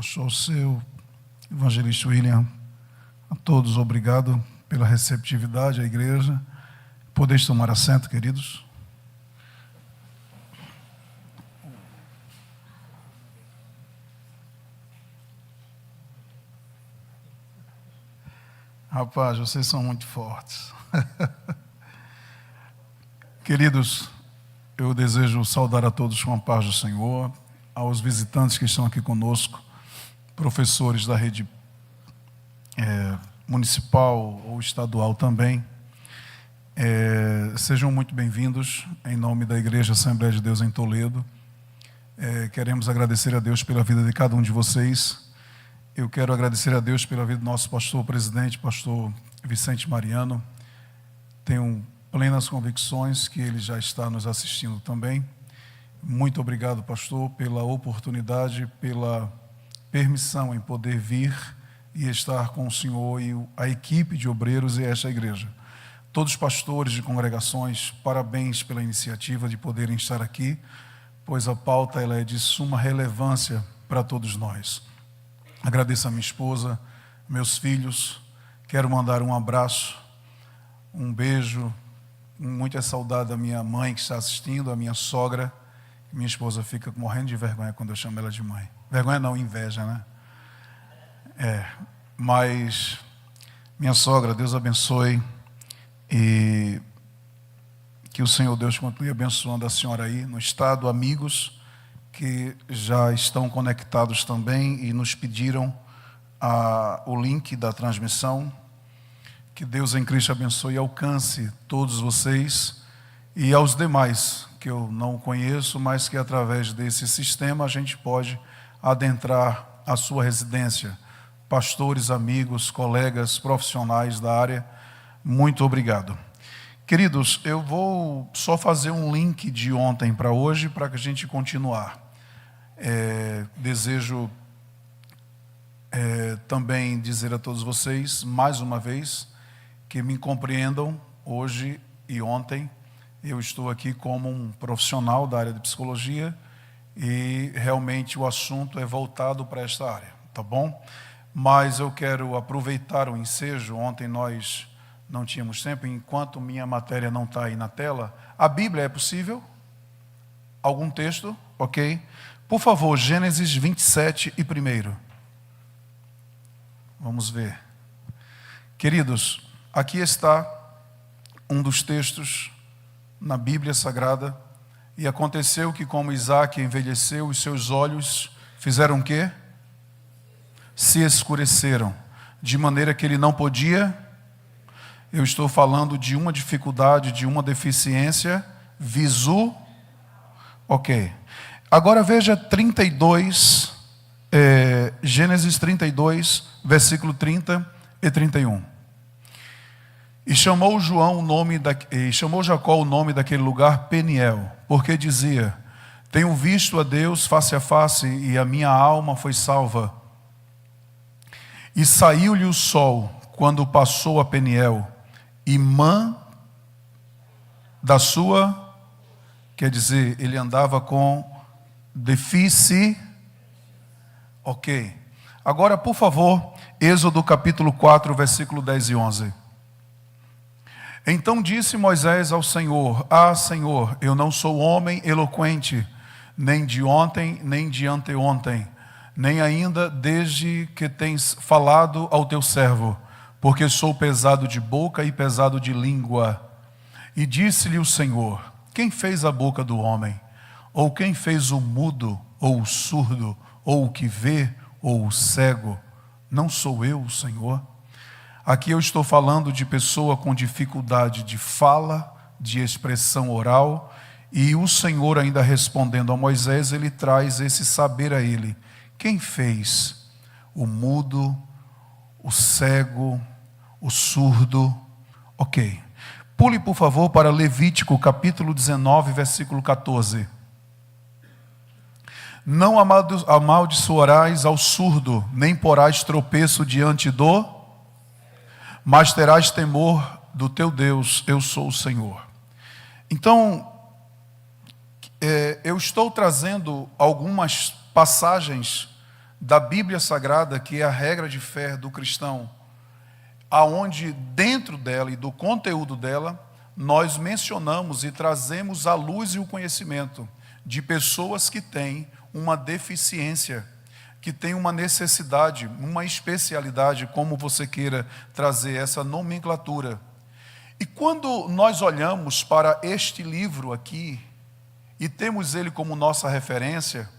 pastor Seu, evangelista William, a todos obrigado pela receptividade à igreja. Podeis tomar assento, queridos. Rapaz, vocês são muito fortes. Queridos, eu desejo saudar a todos com a paz do Senhor, aos visitantes que estão aqui conosco, professores da rede municipal ou estadual também. Sejam muito bem-vindos em nome da Igreja Assembleia de Deus em Toledo. Queremos agradecer a Deus pela vida de cada um de vocês. Eu quero agradecer a Deus pela vida do nosso pastor presidente, pastor Vicente Mariano. Tenho plenas convicções que ele já está nos assistindo também. Muito obrigado, pastor, pela oportunidade, pela permissão em poder vir e estar com o senhor e a equipe de obreiros e esta igreja. Todos os pastores de congregações, parabéns pela iniciativa de poderem estar aqui, pois a pauta ela é de suma relevância para todos nós. Agradeço a minha esposa, meus filhos, quero mandar um abraço, um beijo, muita saudade da minha mãe que está assistindo, a minha sogra. Minha esposa fica morrendo de vergonha quando eu chamo ela de mãe. Vergonha não, inveja, né? Mas minha sogra, Deus abençoe e que o Senhor Deus continue abençoando a senhora aí no estado, amigos que já estão conectados também e nos pediram o link da transmissão. Que Deus em Cristo abençoe e alcance todos vocês e aos demais que eu não conheço, mas que através desse sistema a gente pode adentrar a sua residência. Pastores, amigos, colegas, profissionais da área, muito obrigado. Queridos, eu vou só fazer um link de ontem para hoje para que a gente continuar. Desejo também dizer a todos vocês, mais uma vez, que me compreendam hoje e ontem. Eu estou aqui como um profissional da área de psicologia e realmente o assunto é voltado para esta área, tá bom? Mas eu quero aproveitar o ensejo. Ontem nós não tínhamos tempo, enquanto minha matéria não está aí na tela. A Bíblia é possível? Algum texto? Ok? Por favor, Gênesis 27 e 1. Vamos ver. Queridos, aqui está um dos textos na Bíblia Sagrada. E aconteceu que, como Isaac envelheceu, os seus olhos fizeram o quê? Se escureceram, de maneira que ele não podia. Eu estou falando de uma dificuldade, de uma deficiência visual. Ok. Agora veja 32, Gênesis 32, versículo 30 e 31. E chamou Jacó o nome daquele lugar Peniel, porque dizia: tenho visto a Deus face a face, e a minha alma foi salva. E saiu-lhe o sol quando passou a Peniel, e Man da sua, quer dizer, ele andava com déficit. Ok. Agora, por favor, Êxodo capítulo 4, versículo 10 e 11. Então disse Moisés ao Senhor: Senhor, eu não sou homem eloquente, nem de ontem, nem de anteontem, nem ainda desde que tens falado ao teu servo, porque sou pesado de boca e pesado de língua. E disse-lhe o Senhor: quem fez a boca do homem? Ou quem fez o mudo, ou o surdo, ou o que vê, ou o cego? Não sou eu, o Senhor? Aqui eu estou falando de pessoa com dificuldade de fala, de expressão oral, e o Senhor, ainda respondendo a Moisés, ele traz esse saber a ele. Quem fez o mudo, o cego, o surdo? Ok. Pule, por favor, para Levítico, capítulo 19, versículo 14. Não amaldiçoarás ao surdo, nem porás tropeço diante do... mas terás temor do teu Deus, eu sou o Senhor. Então, eu estou trazendo algumas passagens da Bíblia Sagrada, que é a regra de fé do cristão, aonde dentro dela e do conteúdo dela, nós mencionamos e trazemos à luz e o conhecimento de pessoas que têm uma deficiência, que têm uma necessidade, uma especialidade, como você queira trazer essa nomenclatura. E quando nós olhamos para este livro aqui, e temos ele como nossa referência,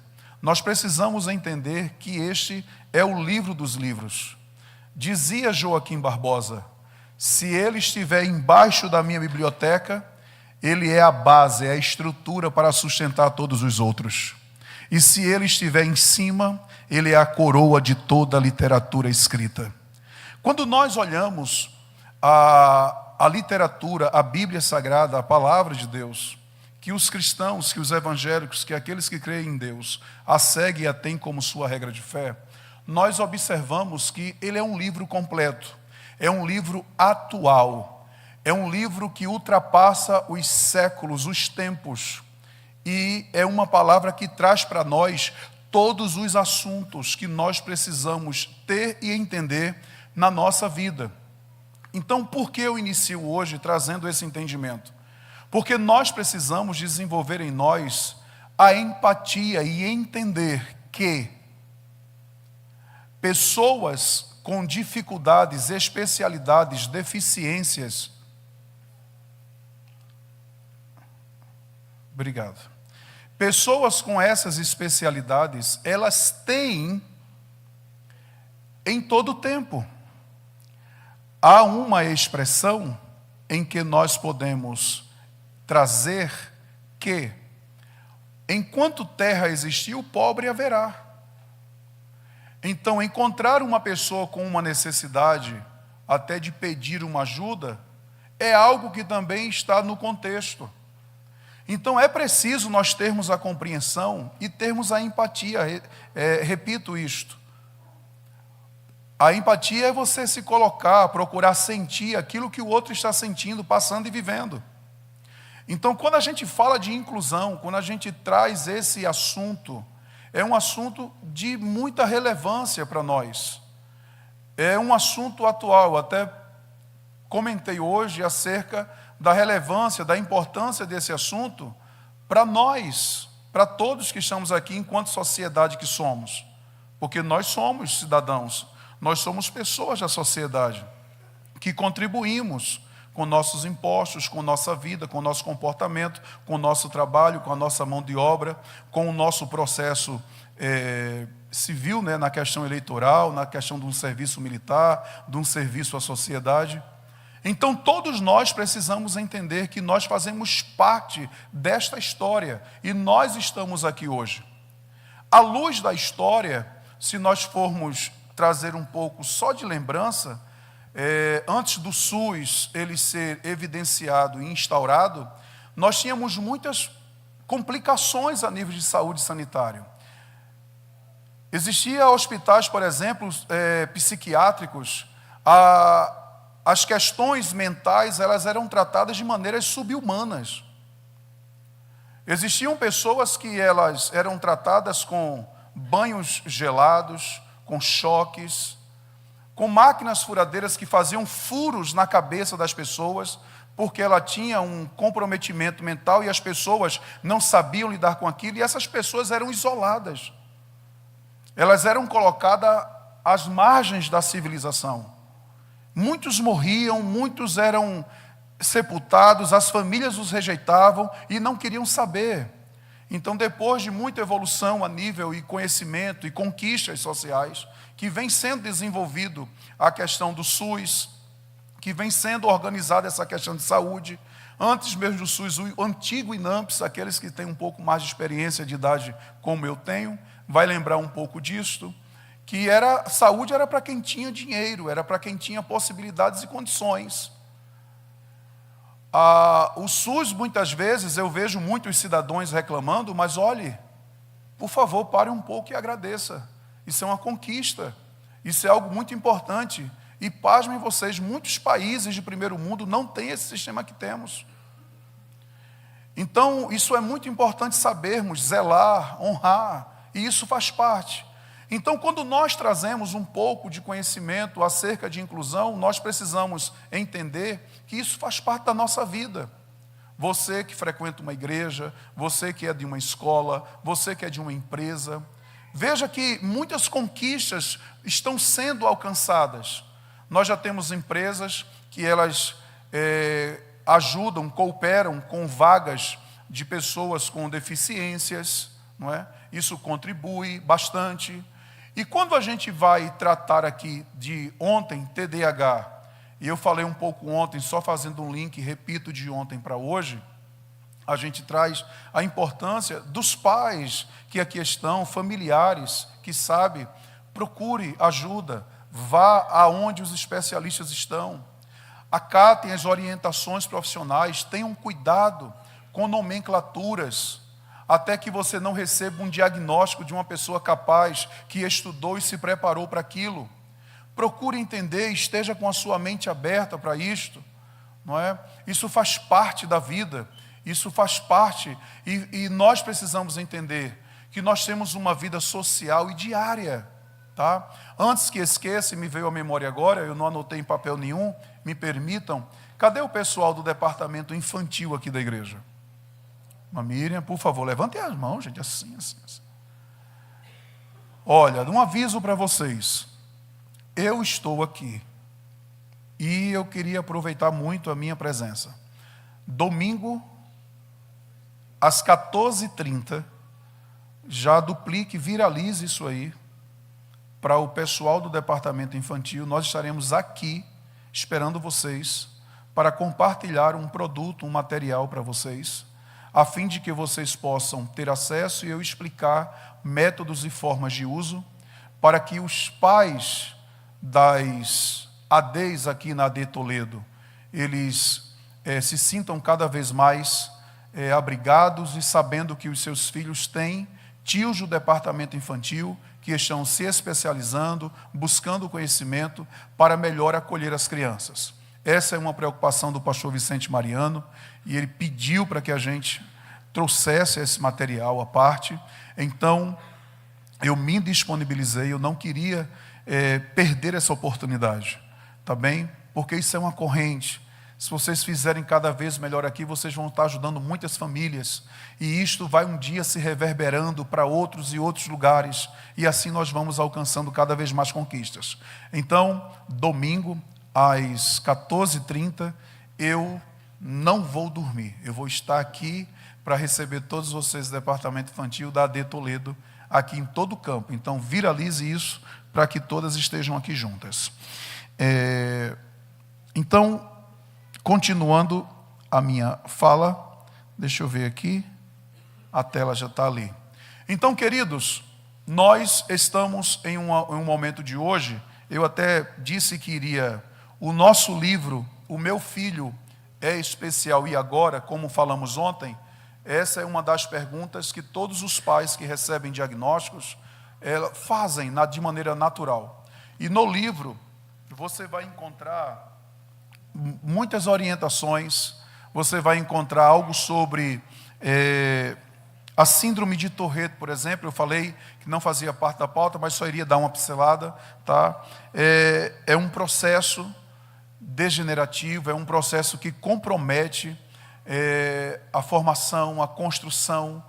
nós precisamos entender que este é o livro dos livros. Dizia Joaquim Barbosa: se ele estiver embaixo da minha biblioteca, ele é a base, é a estrutura para sustentar todos os outros. E se ele estiver em cima, ele é a coroa de toda a literatura escrita. Quando nós olhamos a literatura, a Bíblia Sagrada, a palavra de Deus, que os cristãos, que os evangélicos, que aqueles que creem em Deus, a seguem e a têm como sua regra de fé, nós observamos que ele é um livro completo, é um livro atual, é um livro que ultrapassa os séculos, os tempos, e é uma palavra que traz para nós todos os assuntos que nós precisamos ter e entender na nossa vida. Então, por que eu inicio hoje trazendo esse entendimento? Porque nós precisamos desenvolver em nós a empatia e entender que pessoas com dificuldades, especialidades, deficiências. Obrigado. Pessoas com essas especialidades, elas têm em todo o tempo. Há uma expressão em que nós podemos trazer que, enquanto terra existir, o pobre haverá. Então, encontrar uma pessoa com uma necessidade, até de pedir uma ajuda, é algo que também está no contexto. Então, é preciso nós termos a compreensão e termos a empatia. Repito isto. A empatia é você se colocar, procurar sentir aquilo que o outro está sentindo, passando e vivendo. Então, quando a gente fala de inclusão, quando a gente traz esse assunto, é um assunto de muita relevância para nós. É um assunto atual. Até comentei hoje acerca da relevância, da importância desse assunto para nós, para todos que estamos aqui enquanto sociedade que somos. Porque nós somos cidadãos, nós somos pessoas da sociedade que contribuímos com nossos impostos, com nossa vida, com nosso comportamento, com o nosso trabalho, com a nossa mão de obra, com o nosso processo civil, né, na questão eleitoral, na questão de um serviço militar, de um serviço à sociedade. Então, todos nós precisamos entender que nós fazemos parte desta história e nós estamos aqui hoje. À luz da história, se nós formos trazer um pouco só de lembrança, antes do SUS ele ser evidenciado e instaurado, nós tínhamos muitas complicações a nível de saúde sanitária. Existiam hospitais, por exemplo, psiquiátricos, as questões mentais elas eram tratadas de maneiras subhumanas. Existiam pessoas que elas eram tratadas com banhos gelados, com choques, com máquinas furadeiras que faziam furos na cabeça das pessoas, porque ela tinha um comprometimento mental e as pessoas não sabiam lidar com aquilo, e essas pessoas eram isoladas. Elas eram colocadas às margens da civilização. Muitos morriam, muitos eram sepultados, as famílias os rejeitavam e não queriam saber. Então, depois de muita evolução a nível e conhecimento e conquistas sociais, que vem sendo desenvolvido a questão do SUS, que vem sendo organizada essa questão de saúde, antes mesmo do SUS, o antigo INAMPS, aqueles que têm um pouco mais de experiência de idade como eu tenho, vai lembrar um pouco disto, que saúde era para quem tinha dinheiro, era para quem tinha possibilidades e condições. O SUS, muitas vezes, eu vejo muitos cidadãos reclamando, mas olhe, por favor, pare um pouco e agradeça. Isso é uma conquista, isso é algo muito importante. E pasmem vocês, muitos países de primeiro mundo não têm esse sistema que temos. Então, isso é muito importante sabermos, zelar, honrar, e isso faz parte. Então, quando nós trazemos um pouco de conhecimento acerca de inclusão, nós precisamos entender que isso faz parte da nossa vida. Você que frequenta uma igreja, você que é de uma escola, você que é de uma empresa, veja que muitas conquistas estão sendo alcançadas. Nós já temos empresas que elas ajudam, cooperam com vagas de pessoas com deficiências, não é? Isso contribui bastante. E quando a gente vai tratar aqui de ontem, TDAH, e eu falei um pouco ontem, só fazendo um link, repito, de ontem para hoje, a gente traz a importância dos pais que aqui estão, familiares, que sabe, procure ajuda, vá aonde os especialistas estão, acatem as orientações profissionais, tenham cuidado com nomenclaturas, até que você não receba um diagnóstico de uma pessoa capaz, que estudou e se preparou para aquilo. Procure entender, esteja com a sua mente aberta para isto, não é? Isso faz parte da vida, isso faz parte, e nós precisamos entender que nós temos uma vida social e diária, tá? Antes que esqueça, me veio à memória agora, eu não anotei em papel nenhum, me permitam, cadê o pessoal do departamento infantil aqui da igreja? Miriam, por favor, levantem as mãos, gente, assim. Olha, um aviso para vocês. Eu estou aqui e eu queria aproveitar muito a minha presença. Domingo, às 14h30, já duplique, viralize isso aí para o pessoal do departamento infantil. Nós estaremos aqui esperando vocês para compartilhar um produto, um material para vocês, a fim de que vocês possam ter acesso e eu explicar métodos e formas de uso, para que os pais das ADs aqui na AD Toledo, eles se sintam cada vez mais abrigados e sabendo que os seus filhos têm tios do departamento infantil que estão se especializando, buscando conhecimento para melhor acolher as crianças. Essa é uma preocupação do pastor Vicente Mariano, e ele pediu para que a gente trouxesse esse material à parte. Então, eu me disponibilizei, eu não queria perder essa oportunidade, tá bem? Porque isso é uma corrente. Se vocês fizerem cada vez melhor aqui, vocês vão estar ajudando muitas famílias, e isto vai um dia se reverberando para outros e outros lugares, e assim nós vamos alcançando cada vez mais conquistas. Então, domingo, às 14h30, eu não vou dormir. Eu vou estar aqui para receber todos vocês do departamento infantil da AD Toledo, aqui em todo o campo. Então, viralize isso para que todas estejam aqui juntas. Então, continuando a minha fala, deixa eu ver aqui, a tela já está ali. Então, queridos, nós estamos em um momento de hoje, eu até disse que iria... O nosso livro, O Meu Filho é Especial e Agora, como falamos ontem, essa é uma das perguntas que todos os pais que recebem diagnósticos fazem de maneira natural. E no livro você vai encontrar muitas orientações, você vai encontrar algo sobre a síndrome de Tourette, por exemplo. Eu falei que não fazia parte da pauta, mas só iria dar uma pincelada, tá? É um processo degenerativo, é um processo que compromete a formação, a construção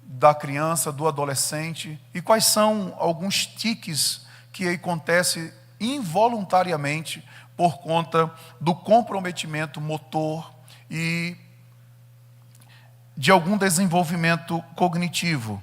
da criança, do adolescente. E quais são alguns tiques que acontecem involuntariamente por conta do comprometimento motor e de algum desenvolvimento cognitivo.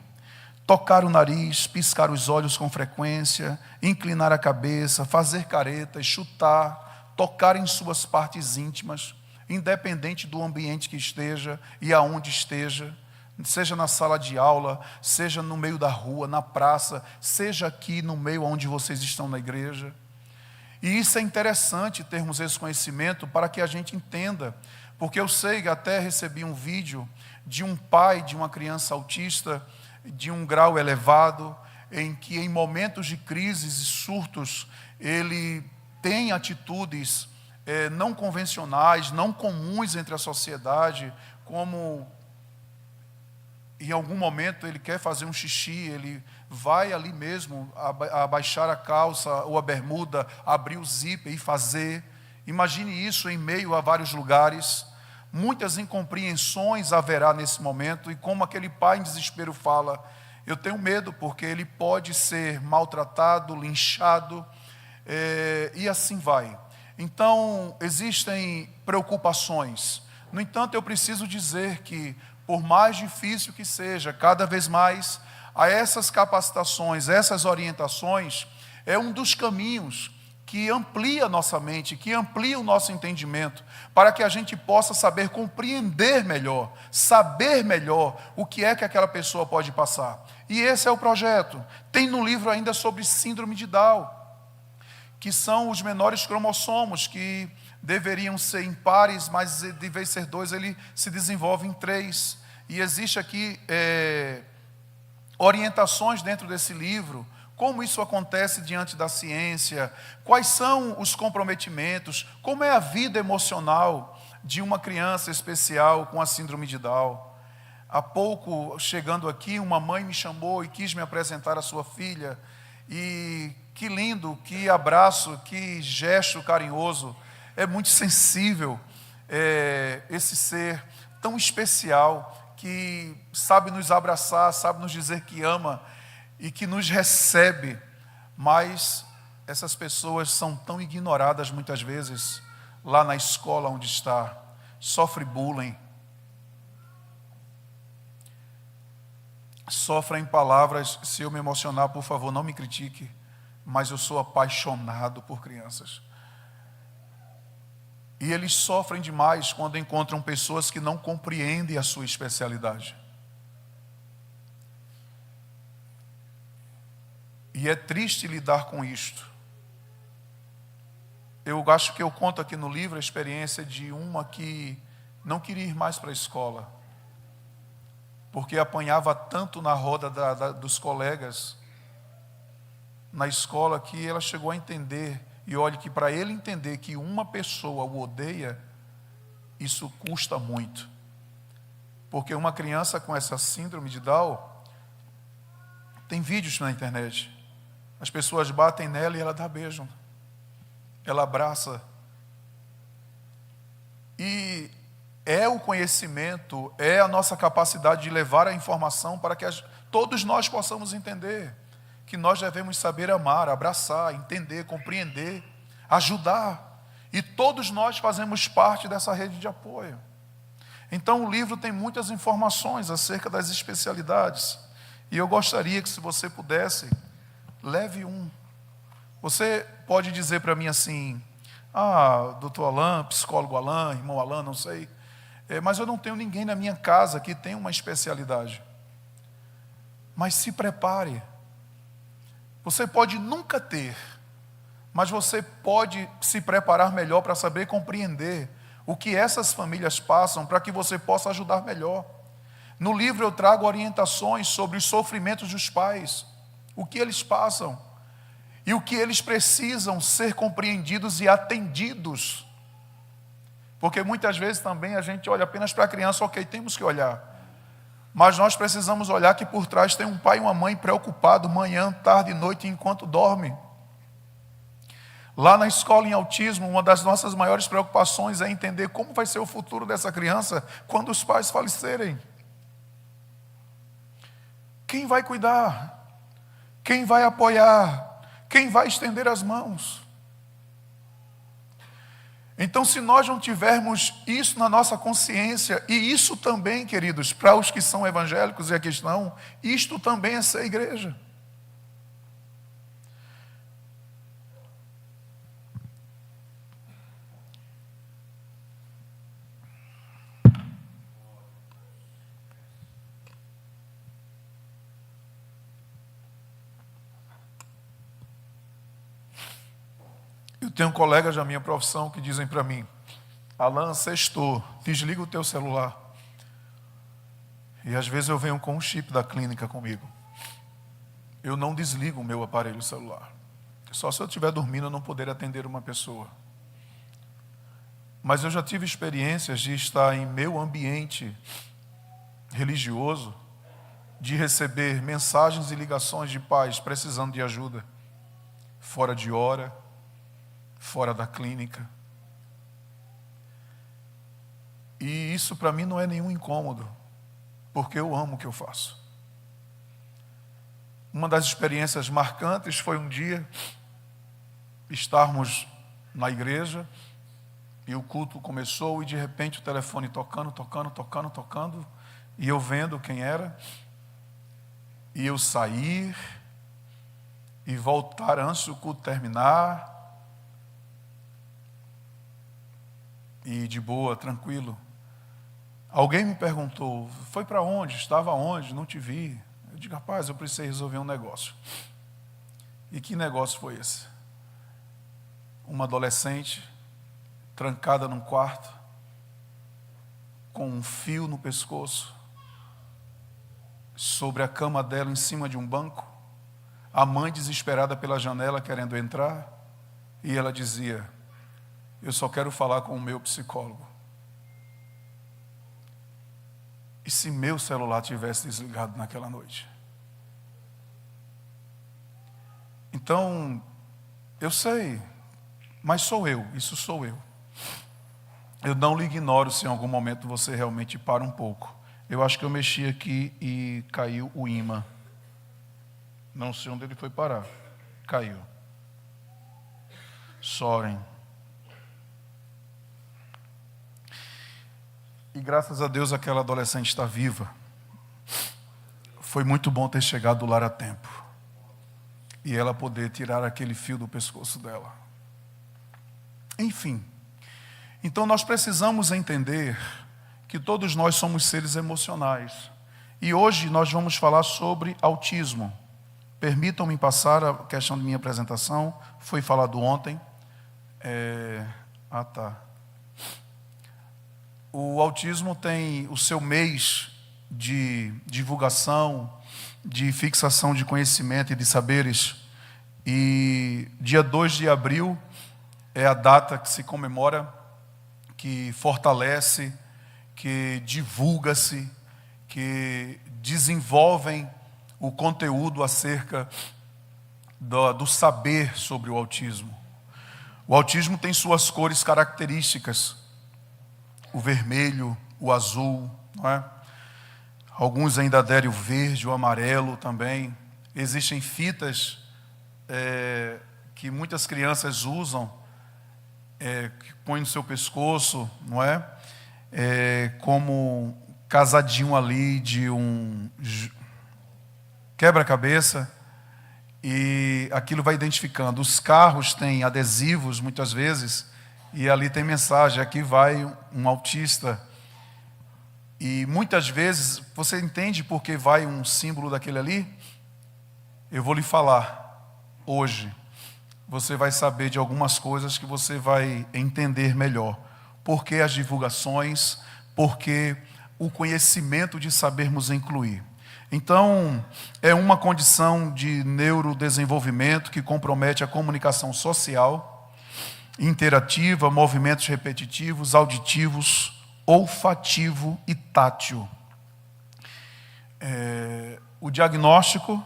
Tocar o nariz, piscar os olhos com frequência, inclinar a cabeça, fazer caretas, chutar, tocar em suas partes íntimas, independente do ambiente que esteja e aonde esteja, seja na sala de aula, seja no meio da rua, na praça, seja aqui no meio onde vocês estão na igreja. E isso é interessante termos esse conhecimento para que a gente entenda, porque eu sei que até recebi um vídeo de um pai de uma criança autista de um grau elevado, em que em momentos de crises e surtos, ele tem atitudes não convencionais, não comuns entre a sociedade, como em algum momento ele quer fazer um xixi, ele vai ali mesmo abaixar a calça ou a bermuda, abrir o zíper e fazer. Imagine isso em meio a vários lugares. Muitas incompreensões haverá nesse momento, e como aquele pai em desespero fala, eu tenho medo porque ele pode ser maltratado, linchado, e assim vai. Então, existem preocupações. No entanto, eu preciso dizer que, por mais difícil que seja, cada vez mais, a essas capacitações, essas orientações, é um dos caminhos que amplia a nossa mente, que amplia o nosso entendimento, para que a gente possa saber compreender melhor, saber melhor o que é que aquela pessoa pode passar. E esse é o projeto. Tem no livro ainda sobre síndrome de Down, que são os menores cromossomos, que deveriam ser impares, mas de vez ser 2, ele se desenvolve em 3. E existe aqui orientações dentro desse livro, como isso acontece diante da ciência, quais são os comprometimentos, como é a vida emocional de uma criança especial com a síndrome de Down. Há pouco, chegando aqui, uma mãe me chamou e quis me apresentar a sua filha, e que lindo, que abraço, que gesto carinhoso. É muito sensível esse ser tão especial, que sabe nos abraçar, sabe nos dizer que ama e que nos recebe. Mas essas pessoas são tão ignoradas muitas vezes lá na escola onde está, sofre bullying, sofrem palavras. Se eu me emocionar, por favor, não me critique, mas eu sou apaixonado por crianças. E eles sofrem demais quando encontram pessoas que não compreendem a sua especialidade. E é triste lidar com isto. Eu acho que eu conto aqui no livro a experiência de uma que não queria ir mais para a escola, porque apanhava tanto na roda dos colegas na escola, que ela chegou a entender. E olhe que para ele entender que uma pessoa o odeia, isso custa muito. Porque uma criança com essa síndrome de Down, tem vídeos na internet, as pessoas batem nela e ela dá beijo, ela abraça. E é o conhecimento, é a nossa capacidade de levar a informação para que todos nós possamos entender que nós devemos saber amar, abraçar, entender, compreender, ajudar. E todos nós fazemos parte dessa rede de apoio. Então o livro tem muitas informações acerca das especialidades. E eu gostaria que, se você pudesse, leve um. Você pode dizer para mim assim: doutor Alain, psicólogo Alain, irmão Alain, não sei, mas eu não tenho ninguém na minha casa que tenha uma especialidade. Mas se prepare. Você pode nunca ter, mas você pode se preparar melhor para saber compreender o que essas famílias passam, para que você possa ajudar melhor. No livro eu trago orientações sobre os sofrimentos dos pais, o que eles passam e o que eles precisam ser compreendidos e atendidos. Porque muitas vezes também a gente olha apenas para a criança, ok, temos que olhar. Mas nós precisamos olhar que por trás tem um pai e uma mãe preocupado manhã, tarde e noite enquanto dorme. Lá na escola em autismo, uma das nossas maiores preocupações é entender como vai ser o futuro dessa criança quando os pais falecerem. Quem vai cuidar? Quem vai apoiar? Quem vai estender as mãos? Então, se nós não tivermos isso na nossa consciência, e isso também, queridos, para os que são evangélicos e aqui estão, isto também é ser igreja. Eu tenho colegas da minha profissão que dizem para mim: Alain, sextou, desliga o teu celular. E às vezes eu venho com um chip da clínica comigo. Eu não desligo o meu aparelho celular. Só se eu estiver dormindo eu não poder atender uma pessoa. Mas eu já tive experiências de estar em meu ambiente religioso, de receber mensagens e ligações de pais precisando de ajuda, fora de hora, fora da clínica. E isso para mim não é nenhum incômodo, porque eu amo o que eu faço. Uma das experiências marcantes foi um dia estarmos na igreja e o culto começou e de repente o telefone tocando, e eu vendo quem era, e eu sair e voltar antes do culto terminar, e de boa, tranquilo. Alguém me perguntou, foi para onde? Estava onde? Não te vi. Eu digo, rapaz, eu precisei resolver um negócio. E que negócio foi esse? Uma adolescente trancada num quarto, com um fio no pescoço, sobre a cama dela, em cima de um banco, a mãe desesperada pela janela querendo entrar, e ela dizia, eu só quero falar com o meu psicólogo. E se meu celular tivesse desligado naquela noite? Então, eu sei, mas sou eu, isso sou eu. Eu não lhe ignoro se em algum momento você realmente para um pouco. Eu acho que eu mexi aqui e caiu o imã. Não sei onde ele foi parar. Caiu. Sorry. E graças a Deus aquela adolescente está viva. Foi muito bom ter chegado do lar a tempo. E ela poder tirar aquele fio do pescoço dela. Enfim. Então nós precisamos entender que todos nós somos seres emocionais. E hoje nós vamos falar sobre autismo. Permitam-me passar a questão de minha apresentação. Foi falado ontem. O autismo tem o seu mês de divulgação, de fixação de conhecimento e de saberes. E dia 2 de abril é a data que se comemora, que fortalece, que divulga-se, que desenvolvem o conteúdo acerca do saber sobre o autismo. O autismo tem suas cores características. O vermelho, o azul, não é? Alguns ainda aderem o verde, o amarelo também. Existem fitas que muitas crianças usam, que põem no seu pescoço, não é? Como casadinho ali de um quebra-cabeça, e aquilo vai identificando. Os carros têm adesivos, muitas vezes, e ali tem mensagem, aqui vai um autista. E muitas vezes, você entende por que vai um símbolo daquele ali? Eu vou lhe falar hoje. Você vai saber de algumas coisas que você vai entender melhor. Por que as divulgações, por que o conhecimento de sabermos incluir. Então, é uma condição de neurodesenvolvimento que compromete a comunicação social, interativa, movimentos repetitivos, auditivos, olfativo e tátil. O diagnóstico,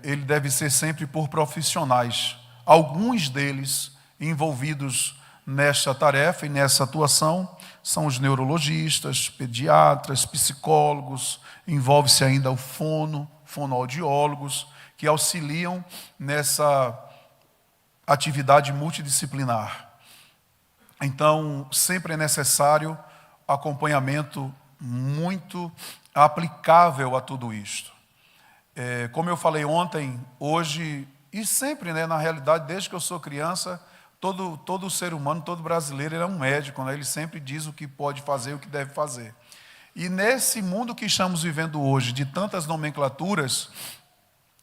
ele deve ser sempre por profissionais. Alguns deles envolvidos nesta tarefa e nessa atuação são os neurologistas, pediatras, psicólogos, envolve-se ainda o fonoaudiólogos, que auxiliam nessa atividade multidisciplinar. Então, sempre é necessário acompanhamento muito aplicável a tudo isto. Como eu falei ontem, hoje, e sempre, né, na realidade, desde que eu sou criança, todo ser humano, todo brasileiro, ele é um médico, né? Ele sempre diz o que pode fazer, o que deve fazer. E nesse mundo que estamos vivendo hoje, de tantas nomenclaturas,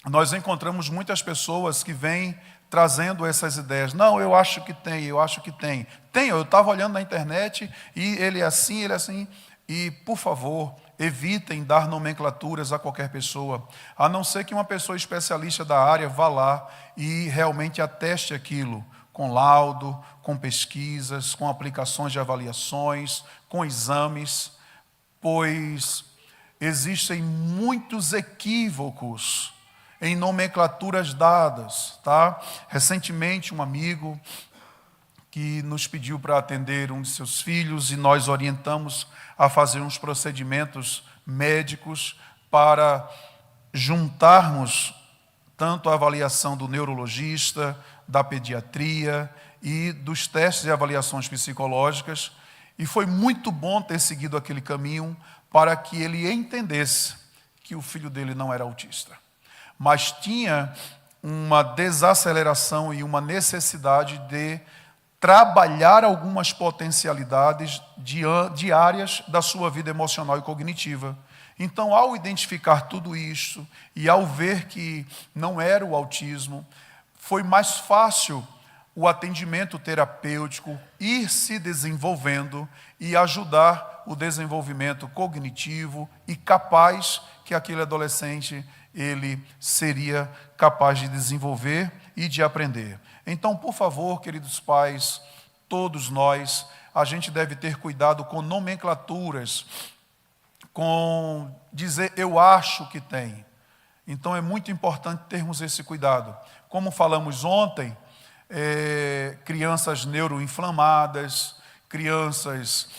nós encontramos muitas pessoas que vêm trazendo essas ideias. Não, eu acho que tem, eu acho que tem. Tem, eu estava olhando na internet e ele é assim, ele é assim. E, por favor, evitem dar nomenclaturas a qualquer pessoa, a não ser que uma pessoa especialista da área vá lá e realmente ateste aquilo, com laudo, com pesquisas, com aplicações de avaliações, com exames, pois existem muitos equívocos em nomenclaturas dadas, tá? Recentemente, um amigo que nos pediu para atender um de seus filhos e nós orientamos a fazer uns procedimentos médicos para juntarmos tanto a avaliação do neurologista, da pediatria e dos testes e avaliações psicológicas. E foi muito bom ter seguido aquele caminho para que ele entendesse que o filho dele não era autista, mas tinha uma desaceleração e uma necessidade de trabalhar algumas potencialidades diárias da sua vida emocional e cognitiva. Então, ao identificar tudo isso e ao ver que não era o autismo, foi mais fácil o atendimento terapêutico ir se desenvolvendo e ajudar o desenvolvimento cognitivo e capaz que aquele adolescente ele seria capaz de desenvolver e de aprender. Então, por favor, queridos pais, todos nós, a gente deve ter cuidado com nomenclaturas, com dizer eu acho que tem. Então é muito importante termos esse cuidado. Como falamos ontem, crianças neuroinflamadas, crianças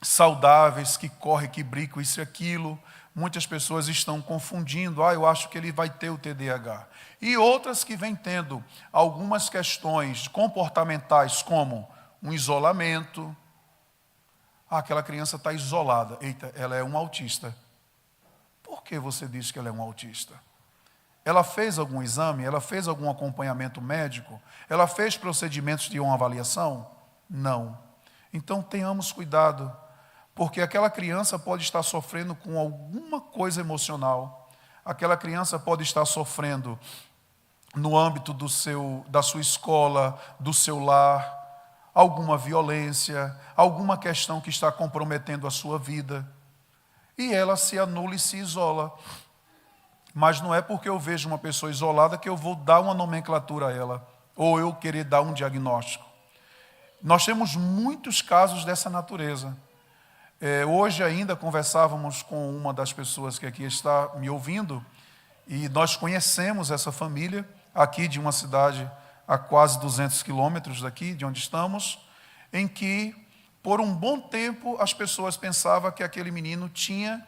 saudáveis que correm, que brincam, isso e aquilo. Muitas pessoas estão confundindo, eu acho que ele vai ter o TDAH. E outras que vêm tendo algumas questões comportamentais, como um isolamento. Aquela criança está isolada. Eita, ela é um autista. Por que você diz que ela é um autista? Ela fez algum exame? Ela fez algum acompanhamento médico? Ela fez procedimentos de uma avaliação? Não. Então tenhamos cuidado, porque aquela criança pode estar sofrendo com alguma coisa emocional. Aquela criança pode estar sofrendo no âmbito da sua escola, do seu lar, alguma violência, alguma questão que está comprometendo a sua vida. E ela se anula e se isola. Mas não é porque eu vejo uma pessoa isolada que eu vou dar uma nomenclatura a ela, ou eu querer dar um diagnóstico. Nós temos muitos casos dessa natureza. Hoje ainda conversávamos com uma das pessoas que aqui está me ouvindo, e nós conhecemos essa família, aqui de uma cidade a quase 200 quilômetros daqui, de onde estamos, em que, por um bom tempo, as pessoas pensavam que aquele menino tinha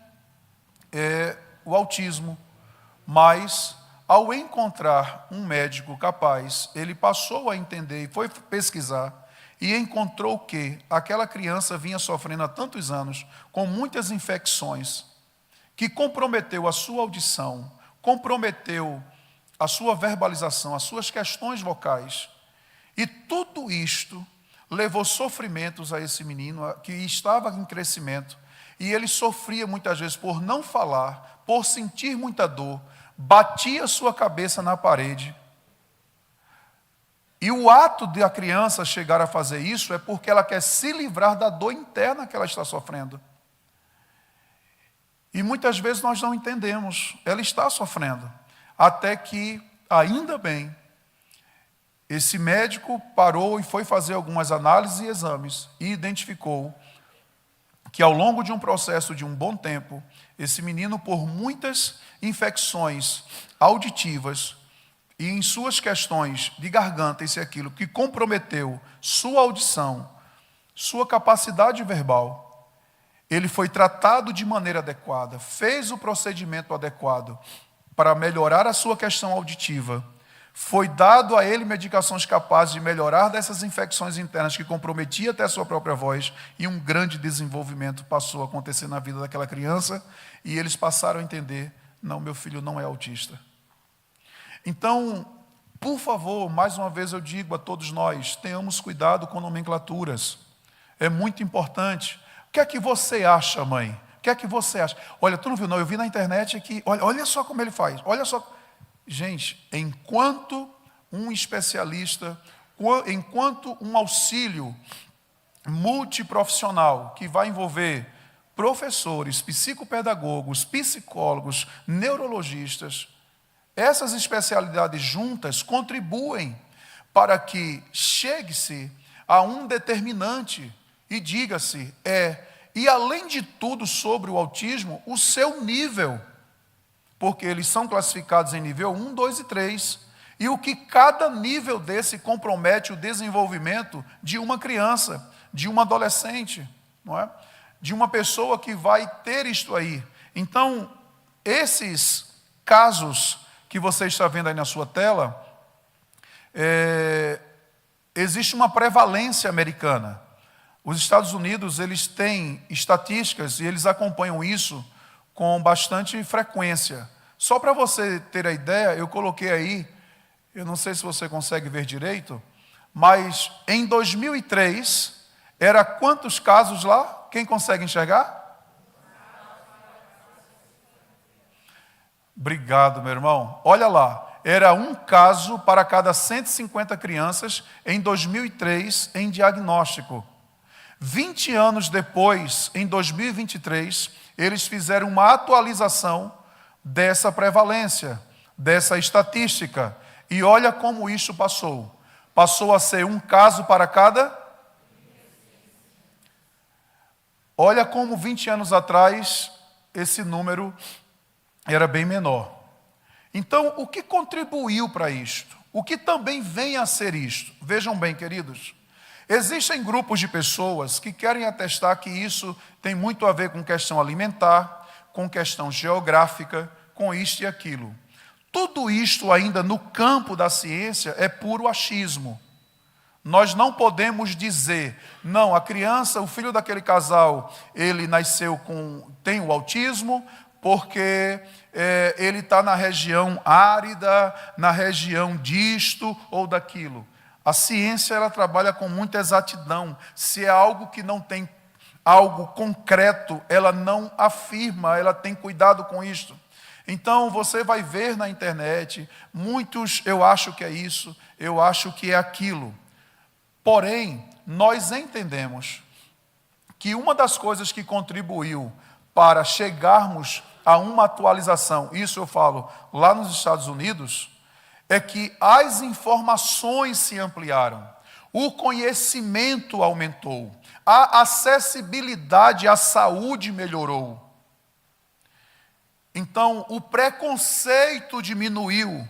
o autismo, mas, ao encontrar um médico capaz, ele passou a entender e foi pesquisar, e encontrou que aquela criança vinha sofrendo há tantos anos com muitas infecções, que comprometeu a sua audição, comprometeu a sua verbalização, as suas questões vocais. E tudo isto levou sofrimentos a esse menino que estava em crescimento. E ele sofria muitas vezes por não falar, por sentir muita dor, batia sua cabeça na parede. E o ato de a criança chegar a fazer isso é porque ela quer se livrar da dor interna que ela está sofrendo. E muitas vezes nós não entendemos, ela está sofrendo. Até que, ainda bem, esse médico parou e foi fazer algumas análises e exames e identificou que ao longo de um processo de um bom tempo, esse menino, por muitas infecções auditivas e em suas questões de garganta, isso e aquilo, que comprometeu sua audição, sua capacidade verbal, ele foi tratado de maneira adequada, fez o procedimento adequado para melhorar a sua questão auditiva, foi dado a ele medicações capazes de melhorar dessas infecções internas que comprometiam até a sua própria voz, e um grande desenvolvimento passou a acontecer na vida daquela criança, e eles passaram a entender, não, meu filho não é autista. Então, por favor, mais uma vez eu digo a todos nós, tenhamos cuidado com nomenclaturas, é muito importante. O que é que você acha, mãe? O que é que você acha? Olha, tu não viu não, eu vi na internet aqui, olha só como ele faz, olha só. Gente, enquanto um especialista, enquanto um auxílio multiprofissional que vai envolver professores, psicopedagogos, psicólogos, neurologistas, essas especialidades juntas contribuem para que chegue-se a um determinante e diga-se, e, além de tudo, sobre o autismo, o seu nível, porque eles são classificados em nível 1, 2 e 3, e o que cada nível desse compromete o desenvolvimento de uma criança, de um adolescente, não é? De uma pessoa que vai ter isto aí. Então, esses casos que você está vendo aí na sua tela, existe uma prevalência americana. Os Estados Unidos, eles têm estatísticas e eles acompanham isso com bastante frequência. Só para você ter a ideia, eu coloquei aí, eu não sei se você consegue ver direito, mas em 2003, era quantos casos lá? Quem consegue enxergar? Obrigado, meu irmão. Olha lá, era um caso para cada 150 crianças em 2003 em diagnóstico. 20 anos depois, em 2023, eles fizeram uma atualização dessa prevalência, dessa estatística. E olha como isso passou. Passou a ser um caso para cada... Olha como 20 anos atrás esse número era bem menor. Então, o que contribuiu para isto? O que também vem a ser isto? Vejam bem, queridos. Existem grupos de pessoas que querem atestar que isso tem muito a ver com questão alimentar, com questão geográfica, com isto e aquilo. Tudo isto ainda no campo da ciência é puro achismo. Nós não podemos dizer, não, a criança, o filho daquele casal, ele nasceu tem o autismo, porque ele está na região árida, na região disto ou daquilo. A ciência, ela trabalha com muita exatidão. Se é algo que não tem algo concreto, ela não afirma, ela tem cuidado com isto. Então, você vai ver na internet, muitos, eu acho que é isso, eu acho que é aquilo. Porém, nós entendemos que uma das coisas que contribuiu para chegarmos a uma atualização, isso eu falo lá nos Estados Unidos, é que as informações se ampliaram, o conhecimento aumentou, a acessibilidade à saúde melhorou. Então, o preconceito diminuiu,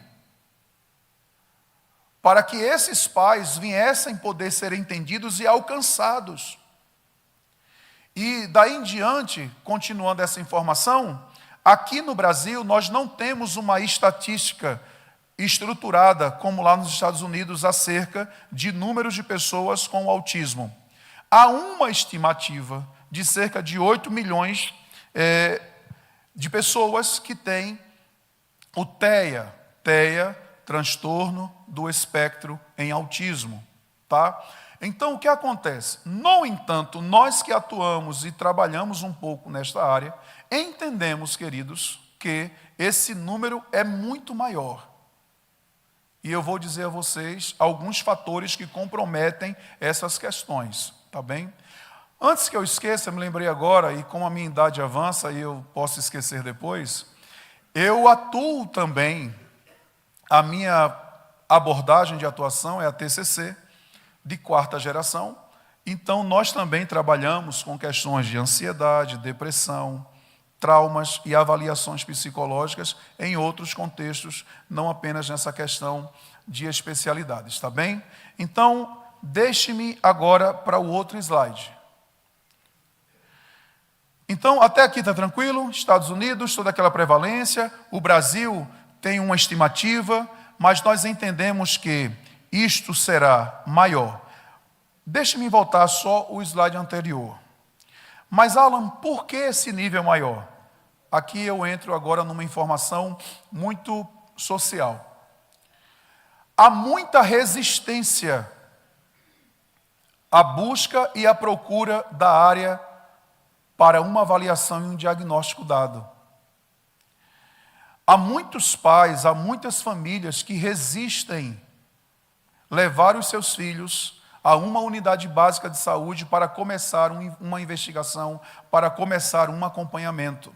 para que esses pais viessem poder ser entendidos e alcançados. E daí em diante, continuando essa informação, aqui no Brasil nós não temos uma estatística estruturada, como lá nos Estados Unidos, acerca de números de pessoas com autismo. Há uma estimativa de cerca de 8 milhões de pessoas que têm o TEA, transtorno do espectro em autismo, tá? Então, o que acontece? No entanto, nós que atuamos e trabalhamos um pouco nesta área, entendemos, queridos, que esse número é muito maior. E eu vou dizer a vocês alguns fatores que comprometem essas questões, tá bem? Antes que eu esqueça, me lembrei agora, e como a minha idade avança e eu posso esquecer depois, eu atuo também. A minha abordagem de atuação é a TCC, de 4ª geração. Então, nós também trabalhamos com questões de ansiedade, depressão, traumas e avaliações psicológicas em outros contextos, não apenas nessa questão de especialidades, tá bem? Então, deixe-me agora para o outro slide. Então, até aqui está tranquilo? Estados Unidos, toda aquela prevalência, o Brasil tem uma estimativa, mas nós entendemos que isto será maior. Deixe-me voltar só o slide anterior. Mas, Alan, por que esse nível maior? Aqui eu entro agora numa informação muito social. Há muita resistência à busca e à procura da área para uma avaliação e um diagnóstico dado. Há muitos pais, há muitas famílias que resistem levar os seus filhos a uma unidade básica de saúde para começar uma investigação, para começar um acompanhamento.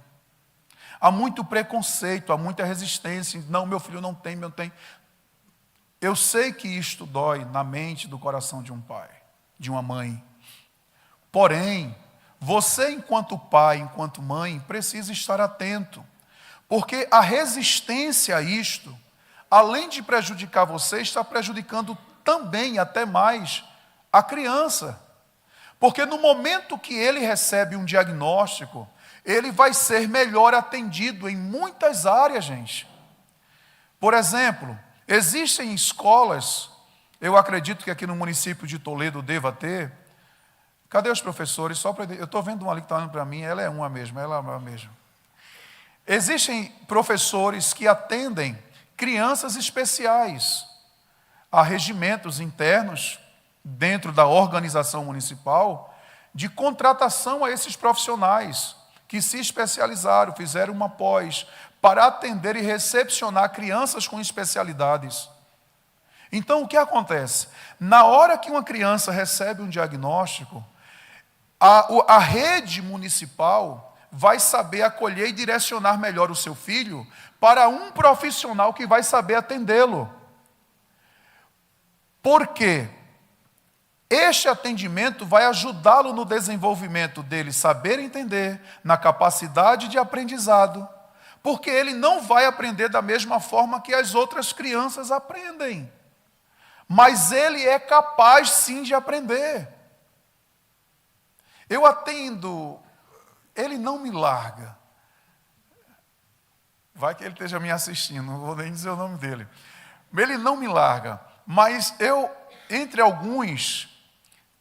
Há muito preconceito, há muita resistência. Não, meu filho não tem, meu tem. Eu sei que isto dói na mente, do coração de um pai, de uma mãe. Porém, Você, enquanto pai, enquanto mãe, precisa estar atento, porque a resistência a isto, além de prejudicar você, está prejudicando também, até mais, a criança. Porque no momento que ele recebe um diagnóstico, ele vai ser melhor atendido em muitas áreas, gente. Por exemplo, existem escolas, eu acredito que aqui no município de Toledo deva ter. Cadê os professores? Eu estou vendo uma ali que está olhando para mim, ela é uma mesma, ela é uma mesma. Existem professores que atendem crianças especiais. Há regimentos internos, dentro da organização municipal, de contratação a esses profissionais que se especializaram, fizeram uma pós, para atender e recepcionar crianças com especialidades. Então, o que acontece? Na hora que uma criança recebe um diagnóstico, a rede municipal vai saber acolher e direcionar melhor o seu filho para um profissional que vai saber atendê-lo. Por quê? Este atendimento vai ajudá-lo no desenvolvimento dele saber entender, na capacidade de aprendizado, porque ele não vai aprender da mesma forma que as outras crianças aprendem. Mas ele é capaz sim de aprender. Eu atendo, ele não me larga. Vai que ele esteja me assistindo, não vou nem dizer o nome dele. Ele não me larga, mas entre alguns,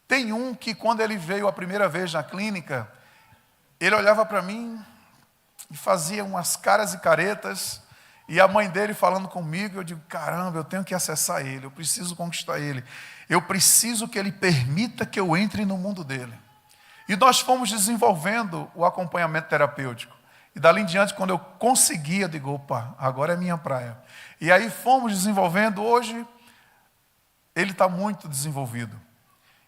tem um que quando ele veio a primeira vez na clínica, ele olhava para mim e fazia umas caras e caretas, e a mãe dele falando comigo, eu digo, caramba, eu tenho que acessar ele, eu preciso conquistar ele, eu preciso que ele permita que eu entre no mundo dele. E nós fomos desenvolvendo o acompanhamento terapêutico. E dali em diante, quando eu conseguia, eu digo, opa, agora é minha praia. E aí fomos desenvolvendo, hoje ele está muito desenvolvido.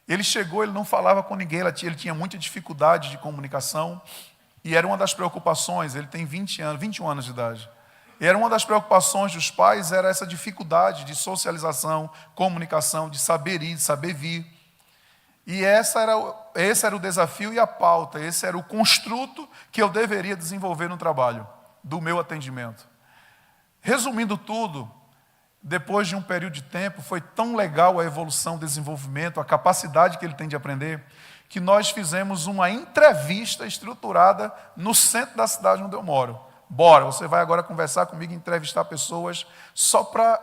Ele chegou, ele não falava com ninguém, ele tinha muita dificuldade de comunicação, e era uma das preocupações, ele tem 21 anos de idade. E era uma das preocupações dos pais, era essa dificuldade de socialização, comunicação, de saber ir, de saber vir. E esse era o desafio e a pauta, esse era o construto que eu deveria desenvolver no trabalho, do meu atendimento. Resumindo tudo, depois de um período de tempo, foi tão legal a evolução, o desenvolvimento, a capacidade que ele tem de aprender, que nós fizemos uma entrevista estruturada no centro da cidade onde eu moro. Bora, você vai agora conversar comigo, entrevistar pessoas, só para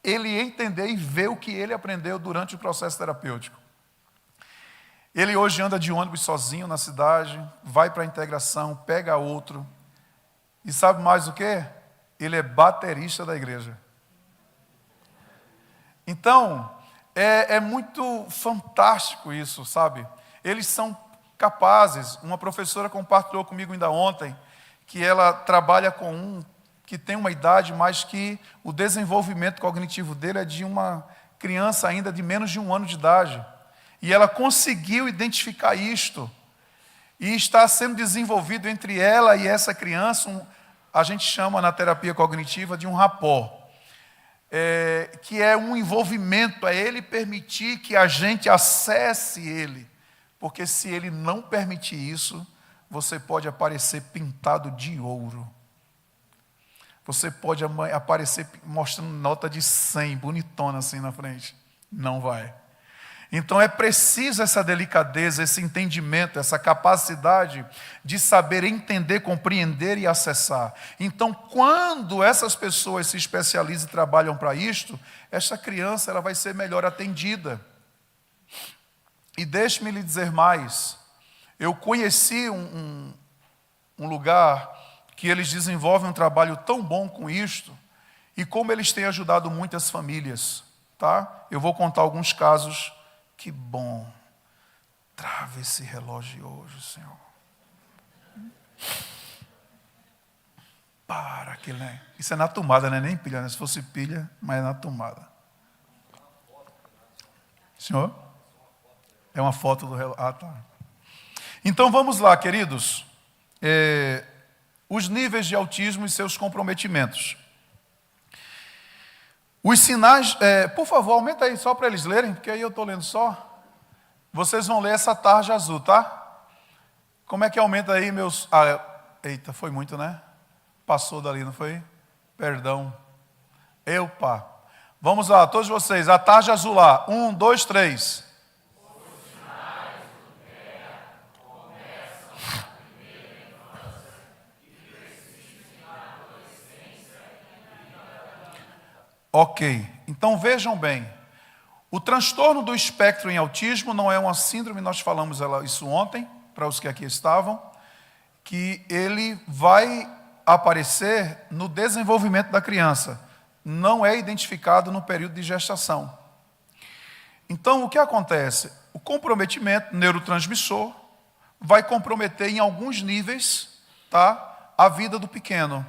ele entender e ver o que ele aprendeu durante o processo terapêutico. Ele hoje anda de ônibus sozinho na cidade, vai para a integração, pega outro. E sabe mais o quê? Ele é baterista da igreja. Então, é muito fantástico isso, sabe? Eles são capazes. Uma professora compartilhou comigo ainda ontem, que ela trabalha com um que tem uma idade, mas que o desenvolvimento cognitivo dele é de uma criança ainda de menos de 1 ano de idade. E ela conseguiu identificar isto. E está sendo desenvolvido entre ela e essa criança, a gente chama na terapia cognitiva de um rapport. Que é um envolvimento, é ele permitir que a gente acesse ele. Porque se ele não permitir isso, você pode aparecer pintado de ouro. Você pode aparecer mostrando nota de 100, bonitona assim na frente. Não vai. Então é preciso essa delicadeza, esse entendimento, essa capacidade de saber entender, compreender e acessar. Então, quando essas pessoas se especializam e trabalham para isto, essa criança ela vai ser melhor atendida. E deixe-me lhe dizer mais. Eu conheci um lugar que eles desenvolvem um trabalho tão bom com isto, e como eles têm ajudado muitas famílias. Tá? Eu vou contar alguns casos. Que bom. Trava esse relógio hoje, Senhor. Para que né? Isso é na tomada, não é nem pilha, né? Se fosse pilha, mas é na tomada. Senhor? É uma foto do relógio. Ah, tá. Então vamos lá, queridos. Os níveis de autismo e seus comprometimentos. Os sinais, por favor, aumenta aí só para eles lerem, porque aí eu estou lendo só. Vocês vão ler essa tarja azul, tá? Como é que aumenta aí meus... eita, foi muito, né? Passou dali, não foi? Perdão. Eupa. Vamos lá, todos vocês. A tarja azular. 1, 2, 3. Ok. Então vejam bem. O transtorno do espectro em autismo não é uma síndrome, nós falamos isso ontem, para os que aqui estavam, que ele vai aparecer no desenvolvimento da criança. Não é identificado no período de gestação. Então, o que acontece? O comprometimento neurotransmissor vai comprometer em alguns níveis, tá, a vida do pequeno.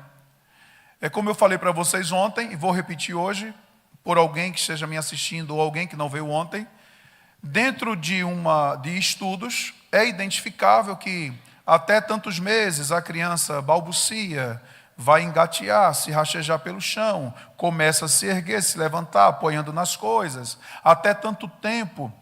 É como eu falei para vocês ontem, e vou repetir hoje, por alguém que esteja me assistindo ou alguém que não veio ontem, dentro de estudos, é identificável que até tantos meses a criança balbucia, vai engatear, se rastejar pelo chão, começa a se erguer, se levantar, apoiando nas coisas. Até tanto tempo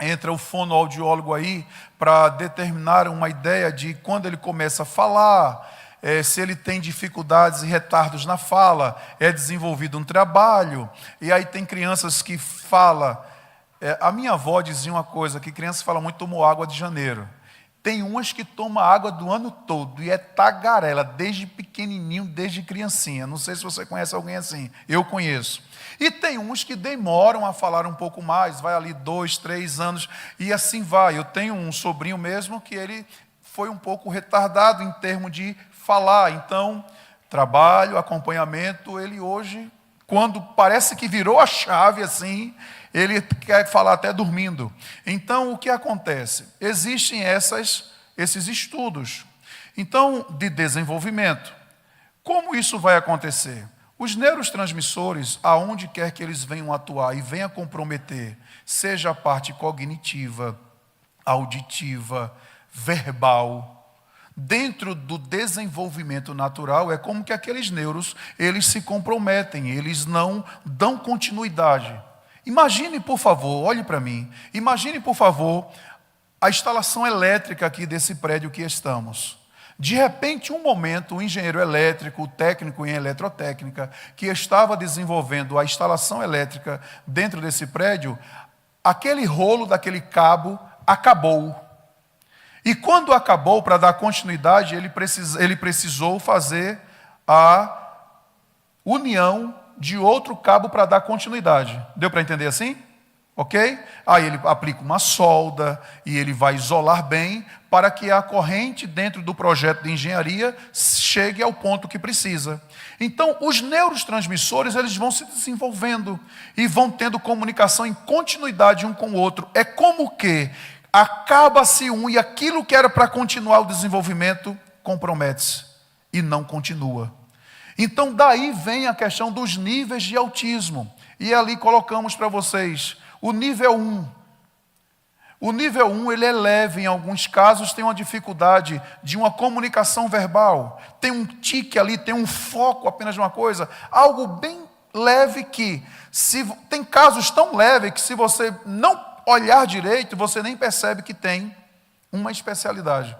entra o fonoaudiólogo aí para determinar uma ideia de quando ele começa a falar, se ele tem dificuldades e retardos na fala, é desenvolvido um trabalho. E aí tem crianças que falam... a minha avó dizia uma coisa, que criança fala muito, tomou água de janeiro. Tem umas que tomam água do ano todo, e é tagarela, desde pequenininho, desde criancinha. Não sei se você conhece alguém assim, eu conheço. E tem uns que demoram a falar um pouco mais, vai ali 2, 3 anos, e assim vai. Eu tenho um sobrinho mesmo que ele foi um pouco retardado em termos de falar. Então, trabalho, acompanhamento, ele hoje, quando parece que virou a chave assim, ele quer falar até dormindo. Então, o que acontece? Existem esses estudos. Então, de desenvolvimento. Como isso vai acontecer? Os neurotransmissores, aonde quer que eles venham atuar e venham comprometer, seja a parte cognitiva, auditiva, verbal, dentro do desenvolvimento natural, é como que aqueles neuros, eles se comprometem, eles não dão continuidade. Imagine, por favor, olhe para mim, imagine, por favor, a instalação elétrica aqui desse prédio que estamos. De repente, um momento, o engenheiro elétrico, o técnico em eletrotécnica, que estava desenvolvendo a instalação elétrica dentro desse prédio, aquele rolo daquele cabo acabou. E quando acabou, para dar continuidade, ele precisou fazer a união de outro cabo para dar continuidade. Deu para entender assim? Ok? Aí ele aplica uma solda e ele vai isolar bem para que a corrente dentro do projeto de engenharia chegue ao ponto que precisa. Então, os neurotransmissores, eles vão se desenvolvendo e vão tendo comunicação em continuidade um com o outro. É como que acaba-se um e aquilo que era para continuar o desenvolvimento compromete-se e não continua. Então, daí vem a questão dos níveis de autismo. E ali colocamos para vocês o nível 1. O nível 1, ele é leve, em alguns casos tem uma dificuldade de uma comunicação verbal. Tem um tique ali, tem um foco apenas de uma coisa. Algo bem leve que, tem casos tão leves que se você não olhar direito, você nem percebe que tem uma especialidade.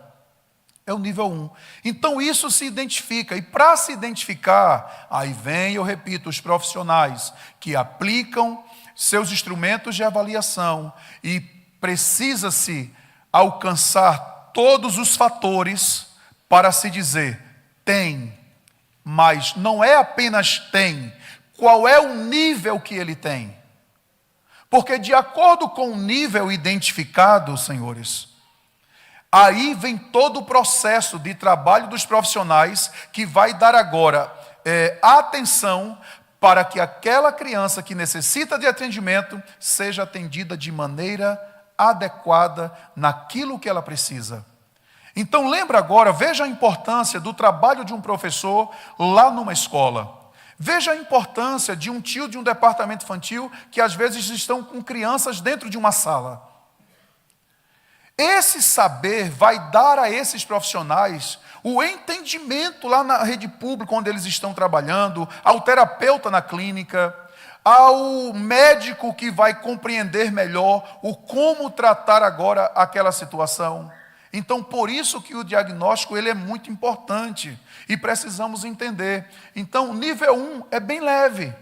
É o nível 1. Então isso se identifica. E para se identificar, aí vem, eu repito, os profissionais que aplicam seus instrumentos de avaliação e precisa-se alcançar todos os fatores para se dizer tem, mas não é apenas tem. Qual é o nível que ele tem? Porque de acordo com o nível identificado, senhores, aí vem todo o processo de trabalho dos profissionais que vai dar agora atenção para que aquela criança que necessita de atendimento seja atendida de maneira adequada naquilo que ela precisa. Então lembra agora, veja a importância do trabalho de um professor lá numa escola. Veja a importância de um tio de um departamento infantil que às vezes estão com crianças dentro de uma sala. Esse saber vai dar a esses profissionais o entendimento lá na rede pública onde eles estão trabalhando, ao terapeuta na clínica, ao médico que vai compreender melhor o como tratar agora aquela situação. Então, por isso que o diagnóstico ele é muito importante e precisamos entender. Então, o nível 1 é bem leve,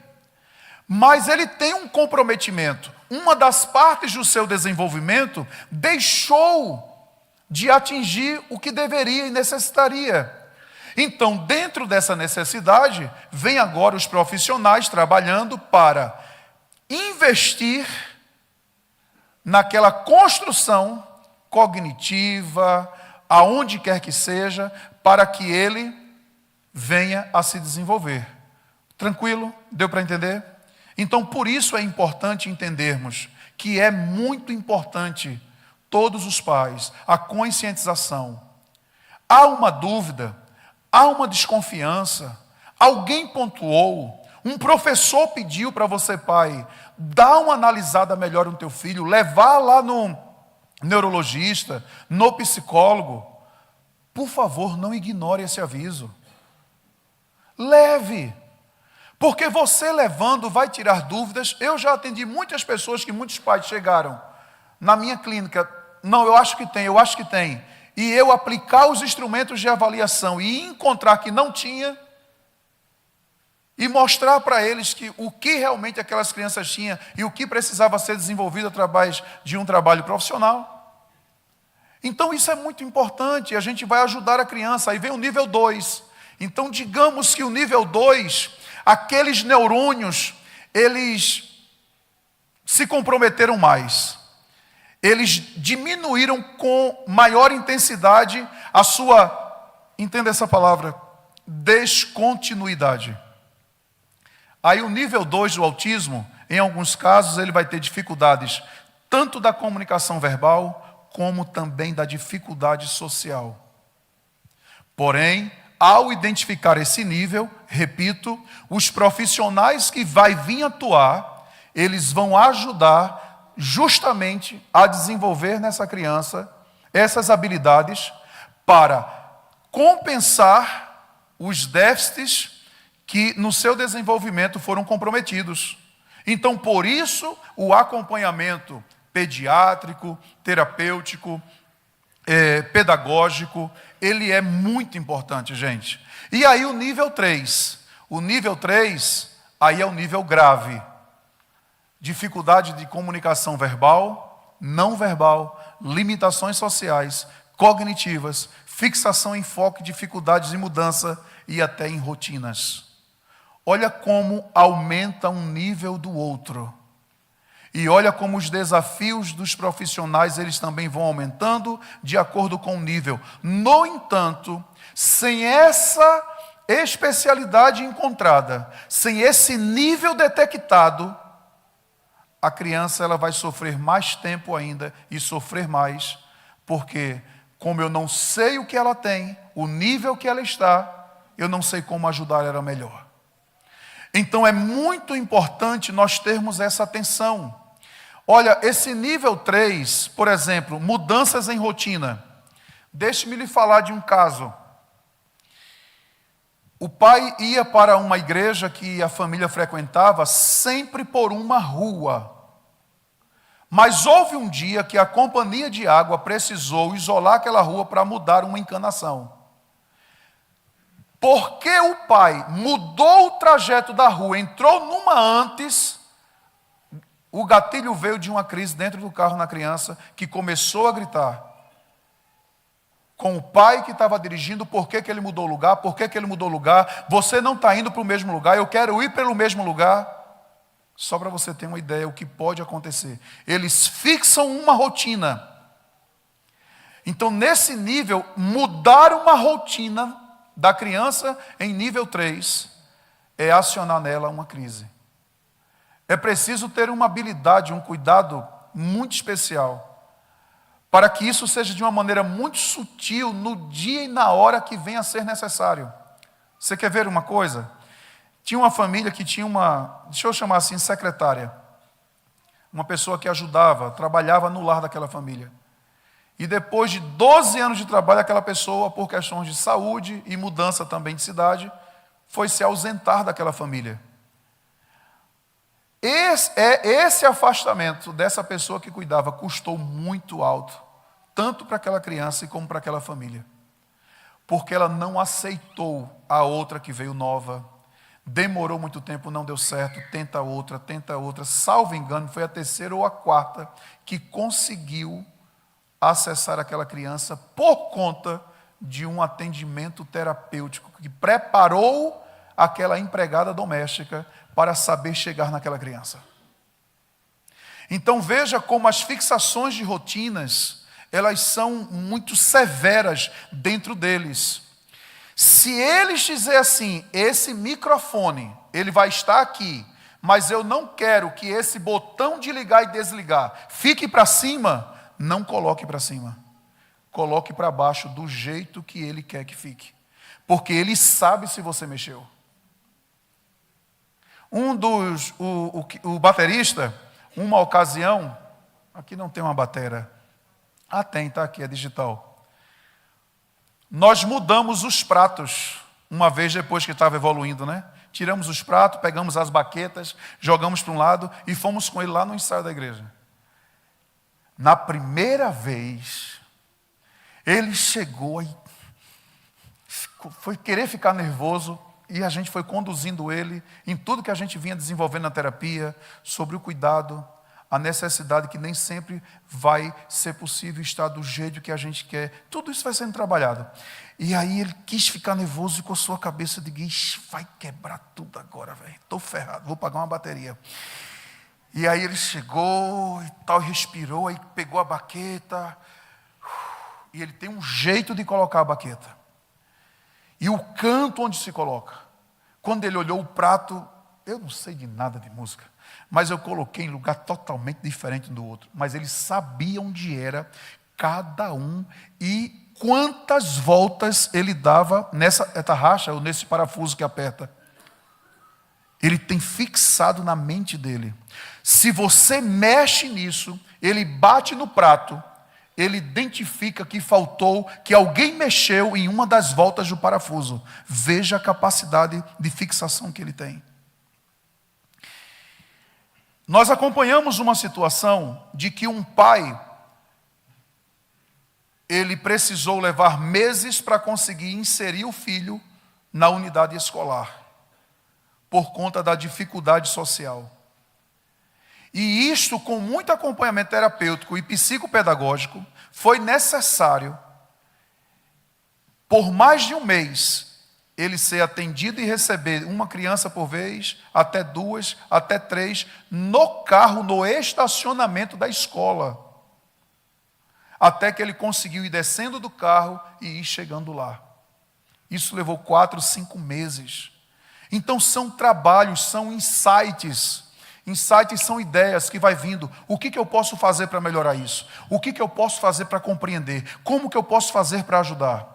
mas ele tem um comprometimento. Uma das partes do seu desenvolvimento deixou de atingir o que deveria e necessitaria. Então, dentro dessa necessidade, vem agora os profissionais trabalhando para investir naquela construção cognitiva, aonde quer que seja, para que ele venha a se desenvolver. Tranquilo? Deu para entender? Então, por isso é importante entendermos que é muito importante, todos os pais, a conscientização. Há uma dúvida, há uma desconfiança, alguém pontuou, um professor pediu para você, pai, dar uma analisada melhor no teu filho, levar lá no neurologista, no psicólogo. Por favor, não ignore esse aviso. Leve. Porque você levando vai tirar dúvidas. Eu já atendi muitas pessoas que muitos pais chegaram na minha clínica. Não, eu acho que tem. E eu aplicar os instrumentos de avaliação e encontrar que não tinha, e mostrar para eles que o que realmente aquelas crianças tinham e o que precisava ser desenvolvido através de um trabalho profissional. Então isso é muito importante, a gente vai ajudar a criança. Aí vem o nível 2. Então digamos que o nível 2, aqueles neurônios, eles se comprometeram mais. Eles diminuíram com maior intensidade a sua, entenda essa palavra, descontinuidade. Aí o nível 2 do autismo, em alguns casos, ele vai ter dificuldades tanto da comunicação verbal, como também da dificuldade social. Porém, ao identificar esse nível, repito, os profissionais que vai vir atuar, eles vão ajudar justamente a desenvolver nessa criança essas habilidades para compensar os déficits que no seu desenvolvimento foram comprometidos. Então, por isso, o acompanhamento pediátrico, terapêutico, pedagógico, ele é muito importante, gente. E aí o nível 3. O nível 3, aí é o nível grave. Dificuldade de comunicação verbal, não verbal, limitações sociais, cognitivas, fixação em foco, dificuldades de mudança e até em rotinas. Olha como aumenta um nível do outro. E olha como os desafios dos profissionais, eles também vão aumentando de acordo com o nível. No entanto, sem essa especialidade encontrada, sem esse nível detectado, a criança ela vai sofrer mais tempo ainda e sofrer mais, porque como eu não sei o que ela tem, o nível que ela está, eu não sei como ajudar ela melhor. Então é muito importante nós termos essa atenção. Olha, esse nível 3, por exemplo, mudanças em rotina. Deixe-me lhe falar de um caso. O pai ia para uma igreja que a família frequentava sempre por uma rua. Mas houve um dia que a companhia de água precisou isolar aquela rua para mudar uma encanação. Porque o pai mudou o trajeto da rua, entrou numa antes, o gatilho veio de uma crise dentro do carro na criança, que começou a gritar com o pai que estava dirigindo, por que ele mudou o lugar, você não está indo para o mesmo lugar, eu quero ir pelo mesmo lugar. Só para você ter uma ideia o que pode acontecer. Eles fixam uma rotina. Então, nesse nível, mudar uma rotina da criança em nível 3 é acionar nela uma crise. É preciso ter uma habilidade, um cuidado muito especial para que isso seja de uma maneira muito sutil no dia e na hora que venha a ser necessário. Você quer ver uma coisa? Tinha uma família que tinha deixa eu chamar assim, secretária. Uma pessoa que ajudava, trabalhava no lar daquela família. E depois de 12 anos de trabalho, aquela pessoa, por questões de saúde e mudança também de cidade, foi se ausentar daquela família. Esse afastamento dessa pessoa que cuidava custou muito alto tanto para aquela criança como para aquela família. Porque ela não aceitou a outra que veio nova. Demorou muito tempo, não deu certo, tenta outra. Salvo engano, foi a terceira ou a quarta que conseguiu acessar aquela criança por conta de um atendimento terapêutico que preparou aquela empregada doméstica para saber chegar naquela criança. Então veja como as fixações de rotinas, elas são muito severas dentro deles. Se eles dizer assim, esse microfone, ele vai estar aqui, mas eu não quero que esse botão de ligar e desligar fique para cima, não coloque para cima. Coloque para baixo do jeito que ele quer que fique. Porque ele sabe se você mexeu. O baterista, uma ocasião, aqui não tem uma batera. Ah, tem, está aqui, é digital. Nós mudamos os pratos, uma vez depois que estava evoluindo, né? Tiramos os pratos, pegamos as baquetas, jogamos para um lado e fomos com ele lá no ensaio da igreja. Na primeira vez, ele chegou e foi querer ficar nervoso e a gente foi conduzindo ele em tudo que a gente vinha desenvolvendo na terapia, sobre o cuidado, a necessidade que nem sempre vai ser possível estar do jeito que a gente quer. Tudo isso vai sendo trabalhado. E aí ele quis ficar nervoso e coçou a cabeça de que vai quebrar tudo agora, velho. Estou ferrado, vou pagar uma bateria. E aí ele chegou e tal, respirou, aí pegou a baqueta. E ele tem um jeito de colocar a baqueta. E o canto onde se coloca. Quando ele olhou o prato, eu não sei de nada de música, mas eu coloquei em lugar totalmente diferente do outro. Mas ele sabia onde era cada um e quantas voltas ele dava nessa racha ou nesse parafuso que aperta. Ele tem fixado na mente dele. Se você mexe nisso, ele bate no prato, ele identifica que faltou, que alguém mexeu em uma das voltas do parafuso. Veja a capacidade de fixação que ele tem. Nós acompanhamos uma situação de que um pai, ele precisou levar meses para conseguir inserir o filho na unidade escolar, por conta da dificuldade social. E isto, com muito acompanhamento terapêutico e psicopedagógico, foi necessário, por mais de um mês, ele ser atendido e receber uma criança por vez, até 2, até 3, no carro, no estacionamento da escola. Até que ele conseguiu ir descendo do carro e ir chegando lá. Isso levou 4, 5 meses. Então são trabalhos, são insights. Insights são ideias que vai vindo. O que eu posso fazer para melhorar isso? O que eu posso fazer para compreender? Como que eu posso fazer para ajudar?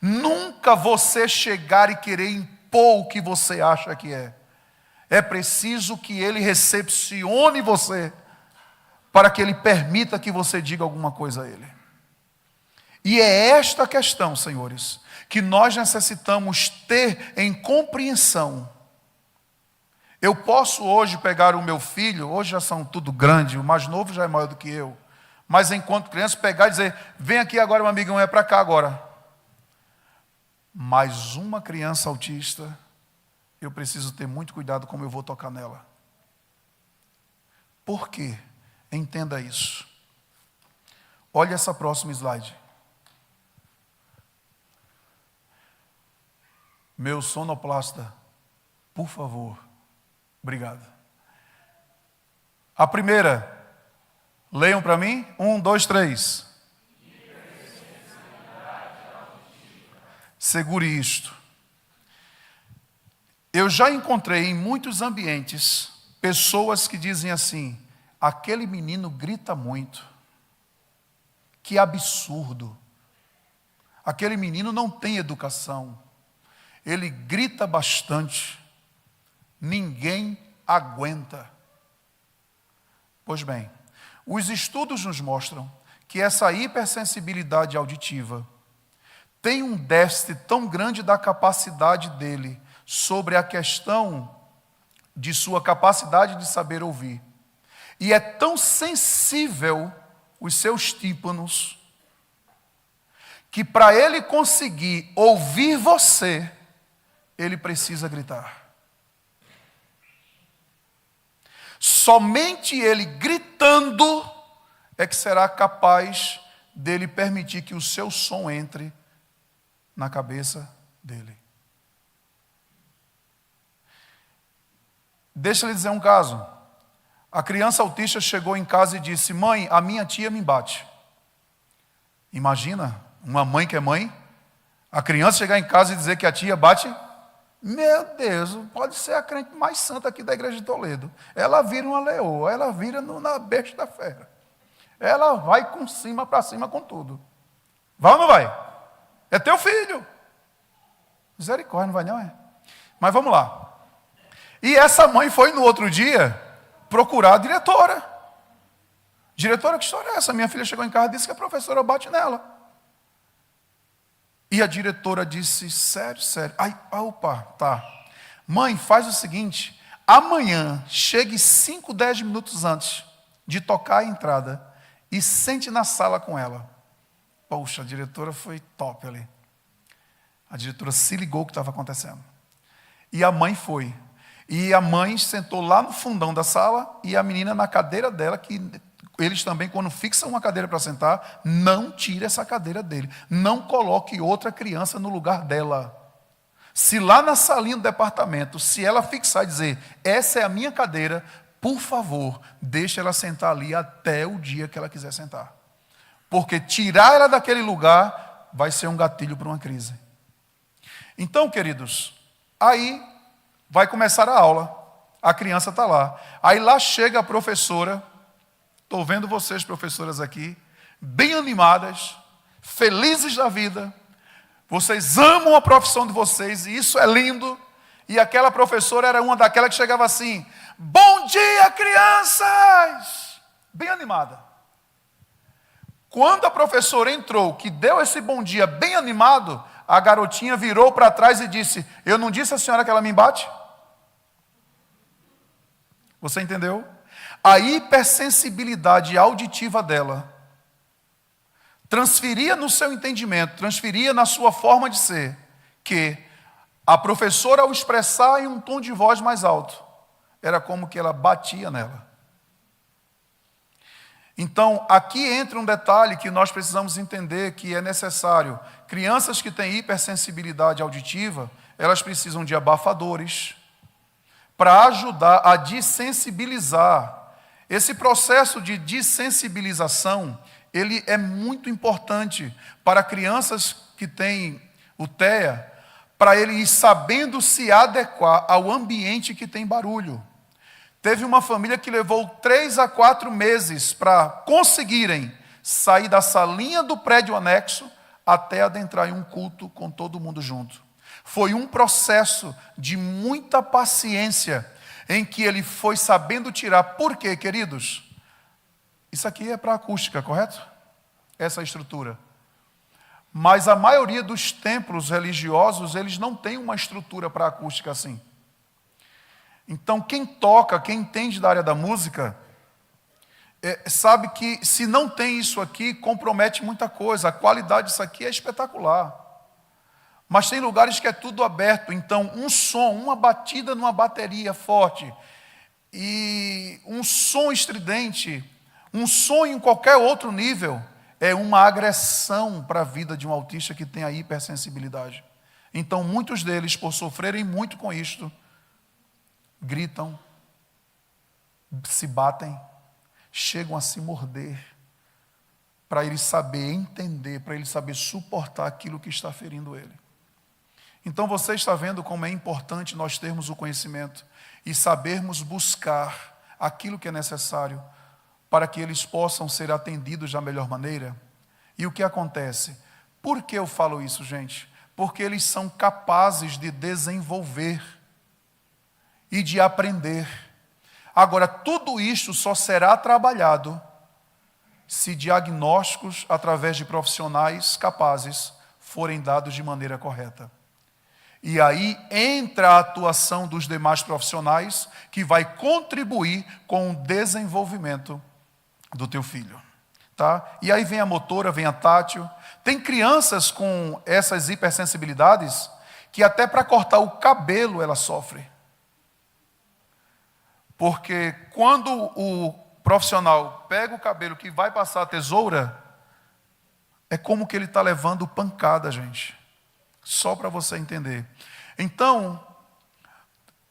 Nunca você chegar e querer impor o que você acha que é. É preciso que ele recepcione você, para que ele permita que você diga alguma coisa a ele. E é esta questão, senhores, que nós necessitamos ter em compreensão. Eu posso hoje pegar o meu filho, hoje já são tudo grande, o mais novo já é maior do que eu, mas enquanto criança pegar e dizer, vem aqui agora, meu amigão, é para cá agora. Mas uma criança autista, eu preciso ter muito cuidado como eu vou tocar nela. Por quê? Entenda isso. Olha essa próxima slide. Meu sonoplasta, por favor. Obrigado. A primeira, leiam para mim. 1, 2, 3. Segure isto. Eu já encontrei em muitos ambientes pessoas que dizem assim, aquele menino grita muito. Que absurdo. Aquele menino não tem educação. Ele grita bastante. Ninguém aguenta. Pois bem, os estudos nos mostram que essa hipersensibilidade auditiva tem um déficit tão grande da capacidade dele sobre a questão de sua capacidade de saber ouvir. E é tão sensível os seus tímpanos, que para ele conseguir ouvir você, ele precisa gritar. Somente ele gritando é que será capaz dele permitir que o seu som entre na cabeça dele. Deixa eu lhe dizer um caso. A criança autista chegou em casa e disse: mãe, a minha tia me bate. Imagina, uma mãe que é mãe, a criança chegar em casa e dizer que a tia bate. Meu Deus, pode ser a crente mais santa aqui da igreja de Toledo. Ela vira uma leoa, ela vira na besta da fera. Ela vai com cima para cima com tudo. Vai ou não vai? É teu filho. Misericórdia, não vai não, é? Mas vamos lá. E essa mãe foi no outro dia procurar a diretora. Diretora, que história é essa? Minha filha chegou em casa e disse que a professora bate nela. E a diretora disse: sério, sério. Ai, opa, tá. Mãe, faz o seguinte: amanhã, chegue 5, 10 minutos antes de tocar a entrada e sente na sala com ela. Poxa, a diretora foi top ali. A diretora se ligou o que estava acontecendo. E a mãe foi. E a mãe sentou lá no fundão da sala e a menina na cadeira dela, que eles também, quando fixam uma cadeira para sentar, não tire essa cadeira dele. Não coloque outra criança no lugar dela. Se lá na salinha do departamento, se ela fixar e dizer: essa é a minha cadeira, por favor, deixe ela sentar ali até o dia que ela quiser sentar. Porque tirar ela daquele lugar vai ser um gatilho para uma crise. Então, queridos, aí vai começar a aula. A criança está lá. Aí lá chega a professora. Estou vendo vocês, professoras aqui, bem animadas, felizes da vida. Vocês amam a profissão de vocês e isso é lindo. E aquela professora era uma daquelas que chegava assim: bom dia, crianças! Bem animada. Quando a professora entrou, que deu esse bom dia bem animado, a garotinha virou para trás e disse: eu não disse à senhora que ela me bate? Você entendeu? A hipersensibilidade auditiva dela transferia no seu entendimento, transferia na sua forma de ser, que a professora, ao expressar em um tom de voz mais alto, era como que ela batia nela. Então, aqui entra um detalhe que nós precisamos entender, que é necessário. Crianças que têm hipersensibilidade auditiva, elas precisam de abafadores para ajudar a desensibilizar. Esse processo de desensibilização, ele é muito importante para crianças que têm o TEA, para ele ir sabendo se adequar ao ambiente que tem barulho. Teve uma família que levou 3 a 4 meses para conseguirem sair da salinha do prédio anexo até adentrar em um culto com todo mundo junto. Foi um processo de muita paciência, em que ele foi sabendo tirar. Por quê, queridos? Isso aqui é para acústica, correto? Essa estrutura. Mas a maioria dos templos religiosos, eles não têm uma estrutura para acústica assim. Então, quem toca, quem entende da área da música, sabe que se não tem isso aqui, compromete muita coisa. A qualidade disso aqui é espetacular. Mas tem lugares que é tudo aberto, então um som, uma batida numa bateria forte, e um som estridente, um som em qualquer outro nível, é uma agressão para a vida de um autista que tem a hipersensibilidade. Então muitos deles, por sofrerem muito com isto, gritam, se batem, chegam a se morder, para ele saber entender, para ele saber suportar aquilo que está ferindo ele. Então você está vendo como é importante nós termos o conhecimento e sabermos buscar aquilo que é necessário para que eles possam ser atendidos da melhor maneira. E o que acontece? Por que eu falo isso, gente? Porque eles são capazes de desenvolver e de aprender. Agora, tudo isso só será trabalhado se diagnósticos através de profissionais capazes forem dados de maneira correta. E aí entra a atuação dos demais profissionais, que vai contribuir com o desenvolvimento do teu filho. tá? E aí vem a motora, vem a tátil. Tem crianças com essas hipersensibilidades que até para cortar o cabelo ela sofre. Porque quando o profissional pega o cabelo que vai passar a tesoura, é como que ele está levando pancada, gente. Só para você entender. Então,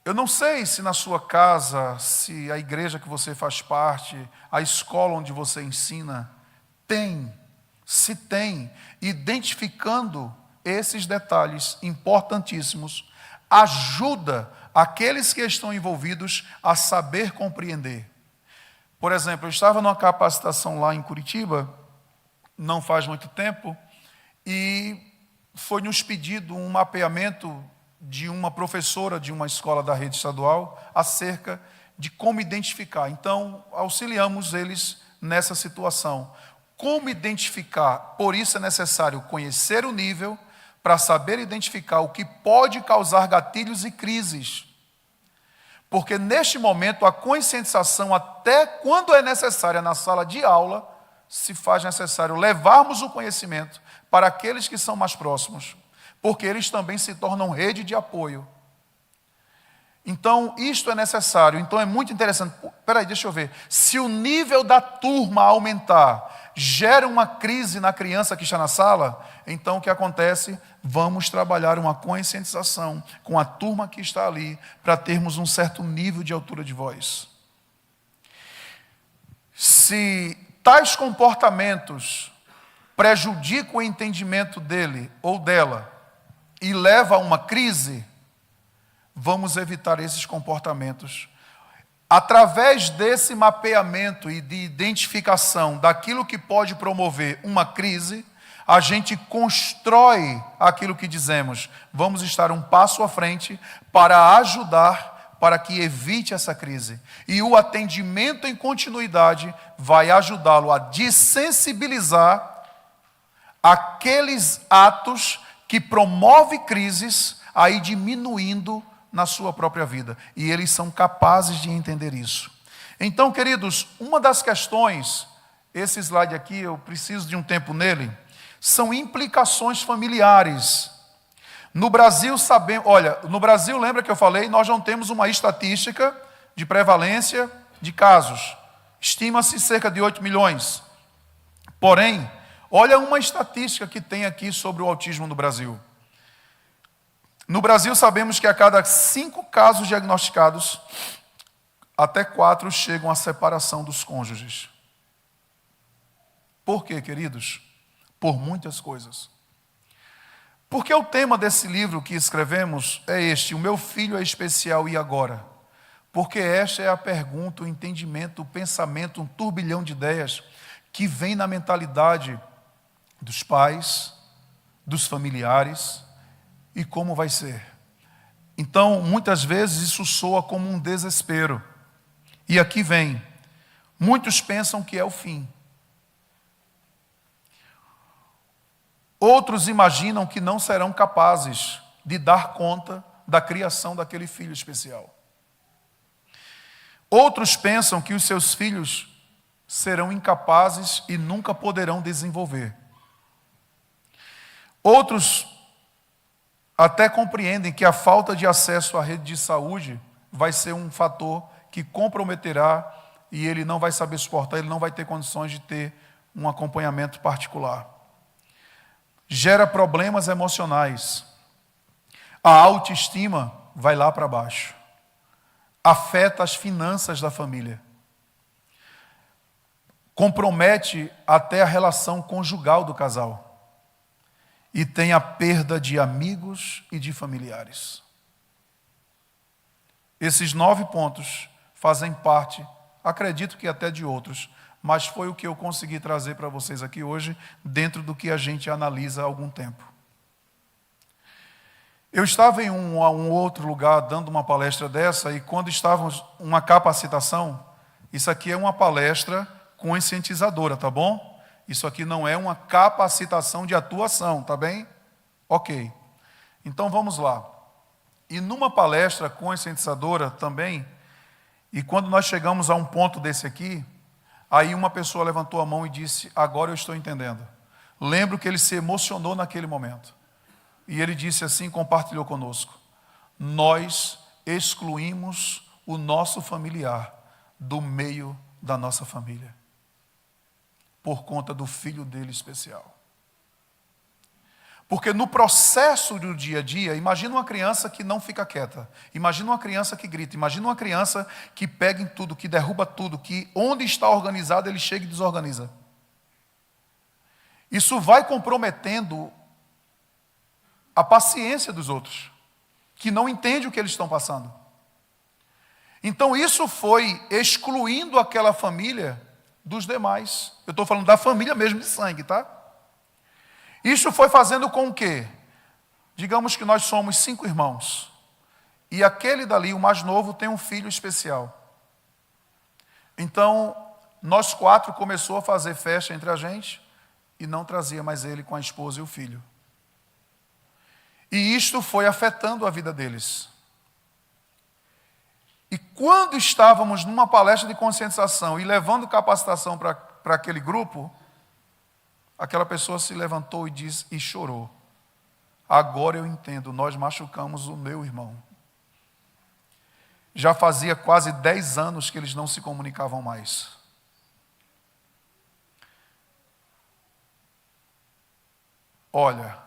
eu não sei se na sua casa, se a igreja que você faz parte, a escola onde você ensina, se tem, identificando esses detalhes importantíssimos, ajuda aqueles que estão envolvidos a saber compreender. Por exemplo, eu estava numa capacitação lá em Curitiba, não faz muito tempo, e foi nos pedido um mapeamento de uma professora de uma escola da rede estadual acerca de como identificar. Então, auxiliamos eles nessa situação. Como identificar? Por isso é necessário conhecer o nível para saber identificar o que pode causar gatilhos e crises. Porque neste momento a conscientização, até quando é necessária na sala de aula, se faz necessário levarmos o conhecimento para aqueles que são mais próximos, porque eles também se tornam rede de apoio. Então, isto é necessário. Então, é muito interessante. Espera aí, deixa eu ver. Se o nível da turma aumentar, gera uma crise na criança que está na sala, então o que acontece? Vamos trabalhar uma conscientização com a turma que está ali, para termos um certo nível de altura de voz. Se tais comportamentos prejudicam o entendimento dele ou dela e leva a uma crise, vamos evitar esses comportamentos. Através desse mapeamento e de identificação daquilo que pode promover uma crise, a gente constrói aquilo que dizemos. Vamos estar um passo à frente para ajudar, para que evite essa crise. E o atendimento em continuidade vai ajudá-lo a desensibilizar aqueles atos que promovem crises, aí diminuindo na sua própria vida. E eles são capazes de entender isso. Então, queridos, uma das questões, esse slide aqui, eu preciso de um tempo nele, são implicações familiares. No Brasil, no Brasil, lembra que eu falei, nós não temos uma estatística de prevalência de casos. Estima-se cerca de 8 milhões. Porém, olha uma estatística que tem aqui sobre o autismo no Brasil. No Brasil, sabemos que a cada 5 casos diagnosticados, até 4 chegam à separação dos cônjuges. Por quê, queridos? Por muitas coisas. Porque o tema desse livro que escrevemos é este: o meu filho é especial e agora? Porque esta é a pergunta, o entendimento, o pensamento, um turbilhão de ideias que vem na mentalidade dos pais, dos familiares, e como vai ser. Então, muitas vezes isso soa como um desespero. E aqui vem, muitos pensam que é o fim. Outros imaginam que não serão capazes de dar conta da criação daquele filho especial. Outros pensam que os seus filhos serão incapazes e nunca poderão desenvolver. Outros até compreendem que a falta de acesso à rede de saúde vai ser um fator que comprometerá e ele não vai saber suportar, ele não vai ter condições de ter um acompanhamento particular. Gera problemas emocionais. A autoestima vai lá para baixo. Afeta as finanças da família. Compromete até a relação conjugal do casal. E tem a perda de amigos e de familiares. Esses 9 pontos fazem parte, acredito que até de outros, mas foi o que eu consegui trazer para vocês aqui hoje, dentro do que a gente analisa há algum tempo. Eu estava em um outro lugar dando uma palestra dessa, e quando estávamos uma capacitação, isso aqui é uma palestra conscientizadora, tá bom? Isso aqui não é uma capacitação de atuação, tá bem? Ok. Então vamos lá. E numa palestra conscientizadora também, e quando nós chegamos a um ponto desse aqui, Aí uma pessoa levantou a mão e disse: agora eu estou entendendo. Lembro que ele se emocionou naquele momento. E ele disse assim, compartilhou conosco: nós excluímos o nosso familiar do meio da nossa família, por conta do filho dele especial. Porque no processo do dia a dia, imagina uma criança que não fica quieta, imagina uma criança que grita, imagina uma criança que pega em tudo, que derruba tudo, que onde está organizado ele chega e desorganiza. Isso vai comprometendo a paciência dos outros, que não entendem o que eles estão passando. Então isso foi excluindo aquela família dos demais. Eu estou falando da família mesmo de sangue, tá? Isso foi fazendo com que, digamos que nós somos 5 irmãos, e aquele dali, o mais novo, tem um filho especial. Então, nós 4 começou a fazer festa entre a gente, e não trazia mais ele com a esposa e o filho. E isto foi afetando a vida deles. E quando estávamos numa palestra de conscientização e levando capacitação para aquele grupo, aquela pessoa se levantou e disse, e chorou: agora eu entendo, nós machucamos o meu irmão. Já fazia quase 10 anos que eles não se comunicavam mais. Olha,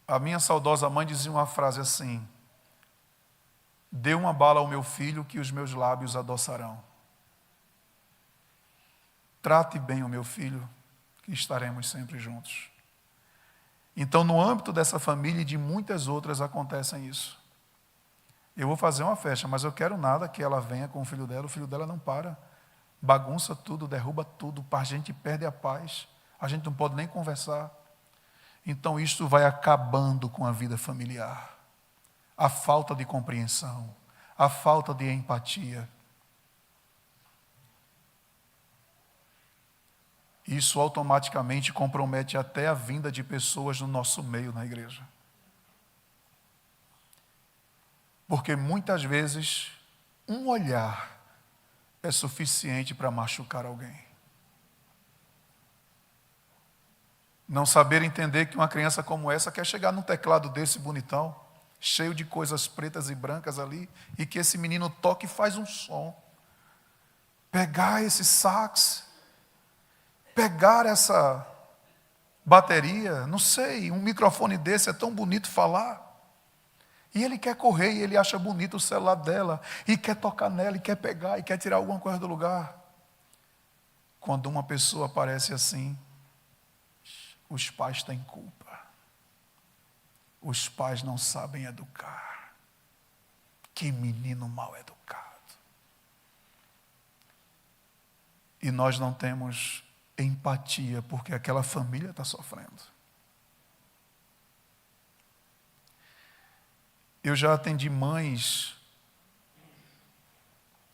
a minha saudosa mãe dizia uma frase assim: dê uma bala ao meu filho que os meus lábios adoçarão. Trate bem o meu filho, que estaremos sempre juntos. Então, no âmbito dessa família e de muitas outras acontecem isso. Eu vou fazer uma festa, mas eu quero nada que ela venha com o filho dela não para, bagunça tudo, derruba tudo, a gente perde a paz, a gente não pode nem conversar. Então, isto vai acabando com a vida familiar. A falta de compreensão, a falta de empatia. Isso automaticamente compromete até a vinda de pessoas no nosso meio na igreja. Porque muitas vezes um olhar é suficiente para machucar alguém. Não saber entender que uma criança como essa quer chegar num teclado desse bonitão, cheio de coisas pretas e brancas ali, e que esse menino toque e faz um som. Pegar esse sax, pegar essa bateria, não sei, um microfone desse é tão bonito falar. E ele quer correr e ele acha bonito o celular dela, e quer tocar nela, e quer pegar, e quer tirar alguma coisa do lugar. Quando uma pessoa aparece assim, os pais têm culpa. Os pais não sabem educar. Que menino mal educado. E nós não temos empatia porque aquela família está sofrendo. Eu já atendi mães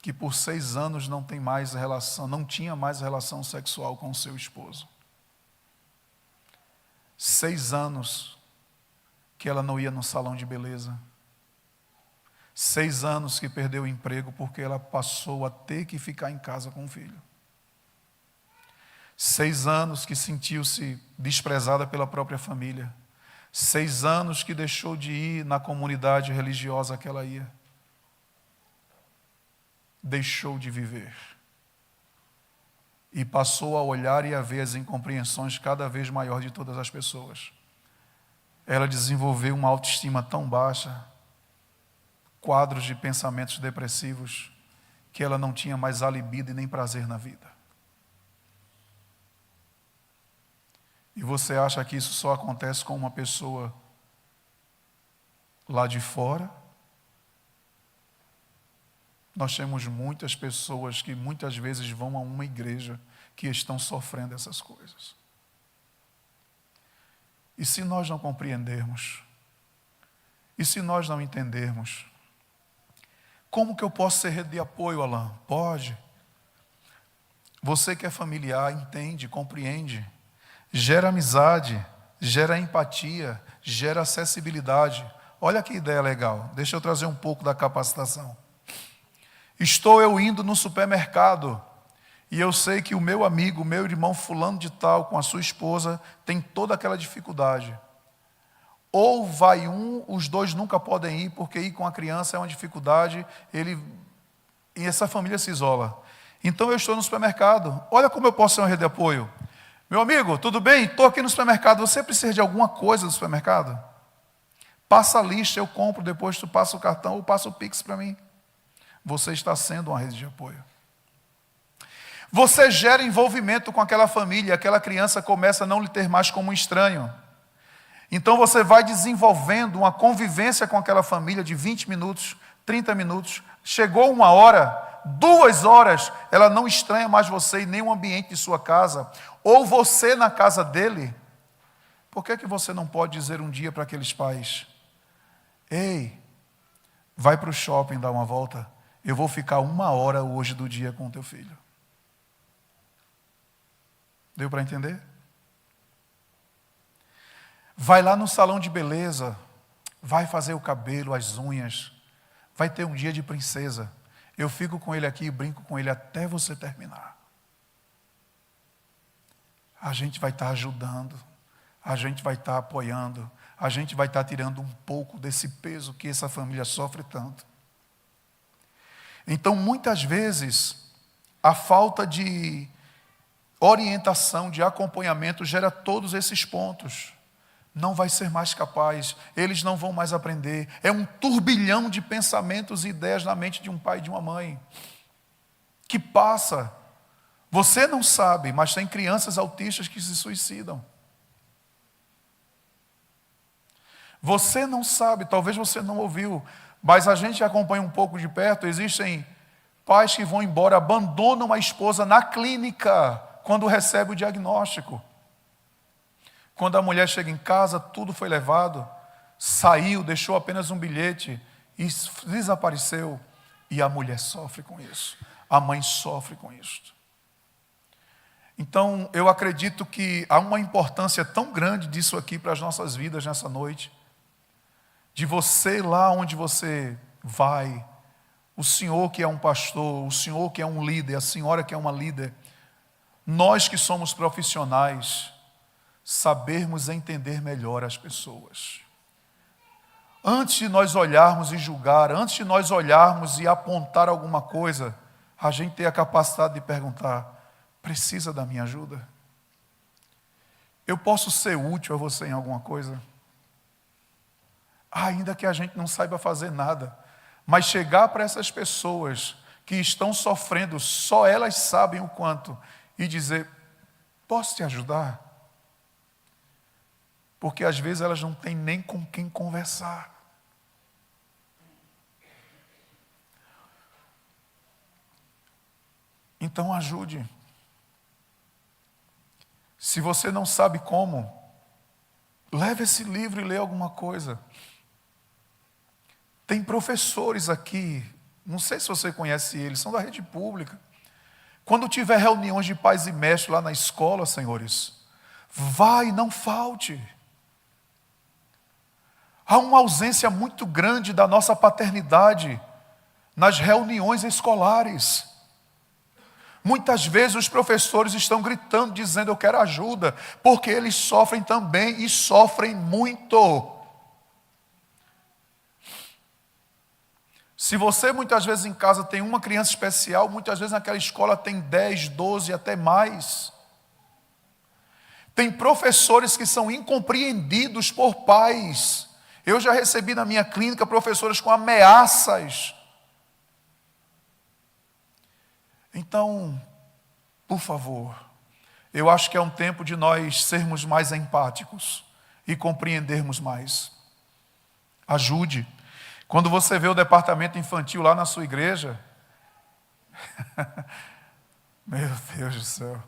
que por 6 anos não tinha mais relação sexual com o seu esposo. 6 anos que ela não ia no salão de beleza. 6 anos que perdeu o emprego porque ela passou a ter que ficar em casa com o filho. 6 anos que sentiu-se desprezada pela própria família. 6 anos que deixou de ir na comunidade religiosa que ela ia. Deixou de viver. E passou a olhar e a ver as incompreensões cada vez maior de todas as pessoas. Ela desenvolveu uma autoestima tão baixa, quadros de pensamentos depressivos, que ela não tinha mais a libido e nem prazer na vida. E você acha que isso só acontece com uma pessoa lá de fora? Nós temos muitas pessoas que muitas vezes vão a uma igreja que estão sofrendo essas coisas. E se nós não compreendermos? E se nós não entendermos? Como que eu posso ser rede de apoio, Alain? Pode. Você que é familiar, entende, compreende. Gera amizade, gera empatia, gera acessibilidade. Olha que ideia legal. Deixa eu trazer um pouco da capacitação. Estou eu indo no supermercado e eu sei que o meu amigo, o meu irmão fulano de tal, com a sua esposa, tem toda aquela dificuldade. Ou vai um, os dois nunca podem ir, porque ir com a criança é uma dificuldade, e essa família se isola. Então eu estou no supermercado, olha como eu posso ser uma rede de apoio. Meu amigo, tudo bem? Estou aqui no supermercado, você precisa de alguma coisa do supermercado? Passa a lista, eu compro, depois tu passa o cartão ou passa o Pix para mim. Você está sendo uma rede de apoio. Você gera envolvimento com aquela família, aquela criança começa a não lhe ter mais como um estranho. Então você vai desenvolvendo uma convivência com aquela família de 20 minutos, 30 minutos. Chegou 1 hora, 2 horas, ela não estranha mais você em nenhum ambiente de sua casa. Ou você na casa dele. Por que você não pode dizer um dia para aqueles pais: ei, vai para o shopping dar uma volta. Eu vou ficar 1 hora hoje do dia com o teu filho. Deu para entender? Vai lá no salão de beleza, vai fazer o cabelo, as unhas, vai ter um dia de princesa. Eu fico com ele aqui e brinco com ele até você terminar. A gente vai estar ajudando, a gente vai estar apoiando, a gente vai estar tirando um pouco desse peso que essa família sofre tanto. Então, muitas vezes, a falta de orientação, de acompanhamento, gera todos esses pontos. Não vai ser mais capaz, eles não vão mais aprender. É um turbilhão de pensamentos e ideias na mente de um pai e de uma mãe, que passa. Você não sabe, mas tem crianças autistas que se suicidam. Você não sabe, talvez você não ouviu, mas a gente acompanha um pouco de perto. Existem pais que vão embora, abandonam a esposa na clínica quando recebe o diagnóstico. Quando a mulher chega em casa, tudo foi levado, saiu, deixou apenas um bilhete e desapareceu. E a mulher sofre com isso, a mãe sofre com isso. Então, eu acredito que há uma importância tão grande disso aqui para as nossas vidas nessa noite, de você lá onde você vai, o senhor que é um pastor, o senhor que é um líder, a senhora que é uma líder, nós que somos profissionais, sabermos entender melhor as pessoas. Antes de nós olharmos e julgar, antes de nós olharmos e apontar alguma coisa, a gente ter a capacidade de perguntar: precisa da minha ajuda? Eu posso ser útil a você em alguma coisa? Ainda que a gente não saiba fazer nada, mas chegar para essas pessoas que estão sofrendo, só elas sabem o quanto, e dizer: posso te ajudar? Porque às vezes elas não têm nem com quem conversar. Então ajude. Se você não sabe como, leve esse livro e lê alguma coisa. Tem professores aqui, não sei se você conhece eles, são da rede pública. Quando tiver reuniões de pais e mestres lá na escola, senhores, vai, não falte. Há uma ausência muito grande da nossa paternidade nas reuniões escolares. Muitas vezes os professores estão gritando, dizendo: eu quero ajuda, porque eles sofrem também e sofrem muito. Se você muitas vezes em casa tem uma criança especial, muitas vezes naquela escola tem 10, 12, até mais. Tem professores que são incompreendidos por pais. Eu já recebi na minha clínica professores com ameaças. Então, por favor, eu acho que é um tempo de nós sermos mais empáticos e compreendermos mais. Ajude. Quando você vê o departamento infantil lá na sua igreja, meu Deus do céu,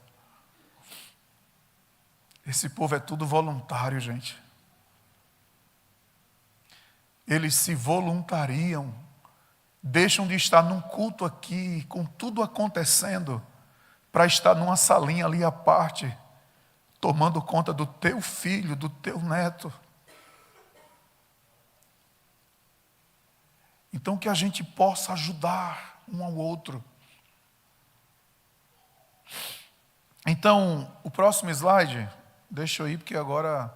esse povo é tudo voluntário, gente. Eles se voluntariam, deixam de estar num culto aqui, com tudo acontecendo, para estar numa salinha ali à parte, tomando conta do teu filho, do teu neto. Então que a gente possa ajudar um ao outro. Então, o próximo slide, deixa eu ir porque agora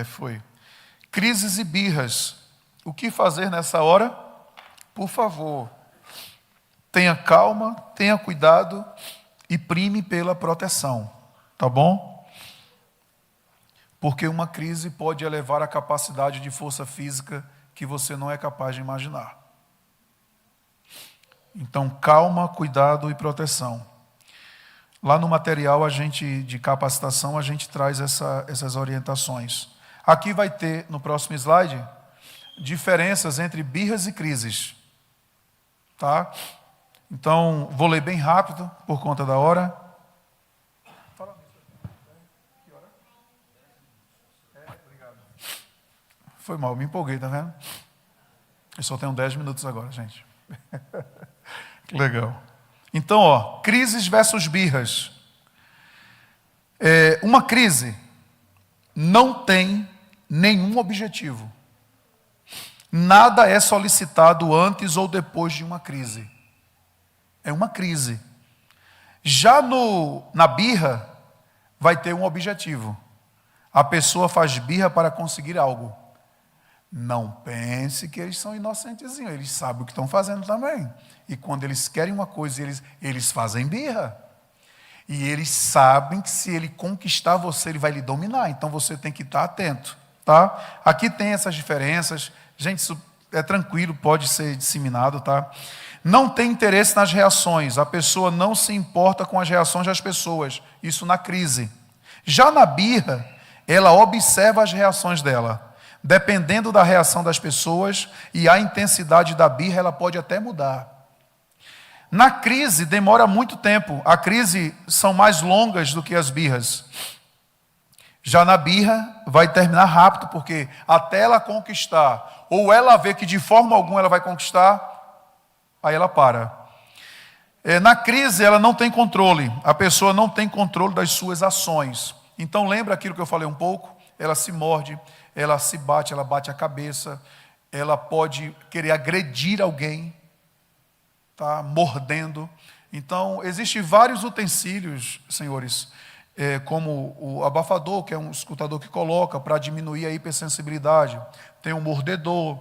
foi. Crises e birras. O que fazer nessa hora? Por favor, tenha calma, tenha cuidado e prime pela proteção, tá bom? Porque uma crise pode elevar a capacidade de força física que você não é capaz de imaginar. Então, calma, cuidado e proteção. Lá no material de capacitação, a gente traz essas orientações. Aqui vai ter, no próximo slide, diferenças entre birras e crises. Tá? Então, vou ler bem rápido, por conta da hora. Foi mal, me empolguei, tá vendo? Eu só tenho 10 minutos agora, gente. Legal. Então, crises versus birras. Uma crise não tem nenhum objetivo. Nada é solicitado antes ou depois de uma crise. É uma crise. Já na birra, vai ter um objetivo. A pessoa faz birra para conseguir algo. Não pense que eles são inocentezinhos, eles sabem o que estão fazendo também. E quando eles querem uma coisa, eles fazem birra. E eles sabem que se ele conquistar você, ele vai lhe dominar. Então você tem que estar atento. Tá? Aqui tem essas diferenças. Gente, isso é tranquilo, pode ser disseminado. Tá? Não tem interesse nas reações. A pessoa não se importa com as reações das pessoas. Isso na crise. Já na birra, ela observa as reações dela. Dependendo da reação das pessoas e a intensidade da birra, ela pode até mudar. Na crise, demora muito tempo. A crise são mais longas do que as birras. Já na birra, vai terminar rápido, porque até ela conquistar, ou ela ver que de forma alguma ela vai conquistar, aí ela para. Na crise, ela não tem controle. A pessoa não tem controle das suas ações. Então, lembra aquilo que eu falei um pouco? Ela se morde, ela se bate, ela bate a cabeça, ela pode querer agredir alguém, tá? Mordendo. Então, existem vários utensílios, senhores, como o abafador, que é um escutador que coloca para diminuir a hipersensibilidade. Tem um mordedor.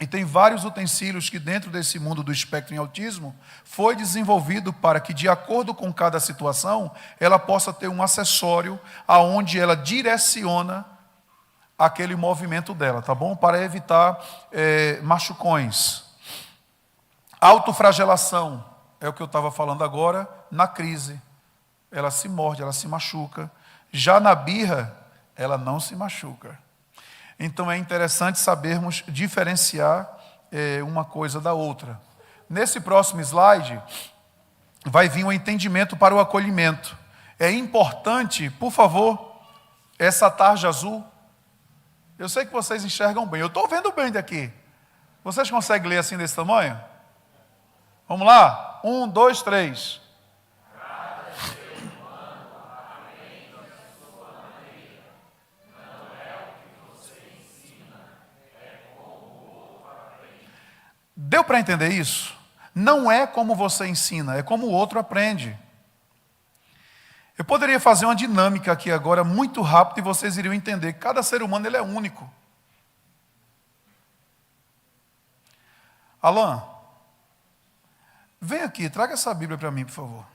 E tem vários utensílios que dentro desse mundo do espectro em autismo foi desenvolvido para que, de acordo com cada situação, ela possa ter um acessório aonde ela direciona aquele movimento dela, tá bom? Para evitar machucões. Autoflagelação é o que eu estava falando agora na crise. Ela se morde, ela se machuca. Já na birra, ela não se machuca. Então é interessante sabermos diferenciar uma coisa da outra. Nesse próximo slide, vai vir um entendimento para o acolhimento. É importante, por favor, essa tarja azul. Eu sei que vocês enxergam bem. Eu estou vendo bem daqui. Vocês conseguem ler assim desse tamanho? Vamos lá? 1, 2, 3. Deu para entender isso? Não é como você ensina, é como o outro aprende. Eu poderia fazer uma dinâmica aqui agora muito rápido e vocês iriam entender que cada ser humano ele é único. Alan, vem aqui, traga essa Bíblia para mim, por favor.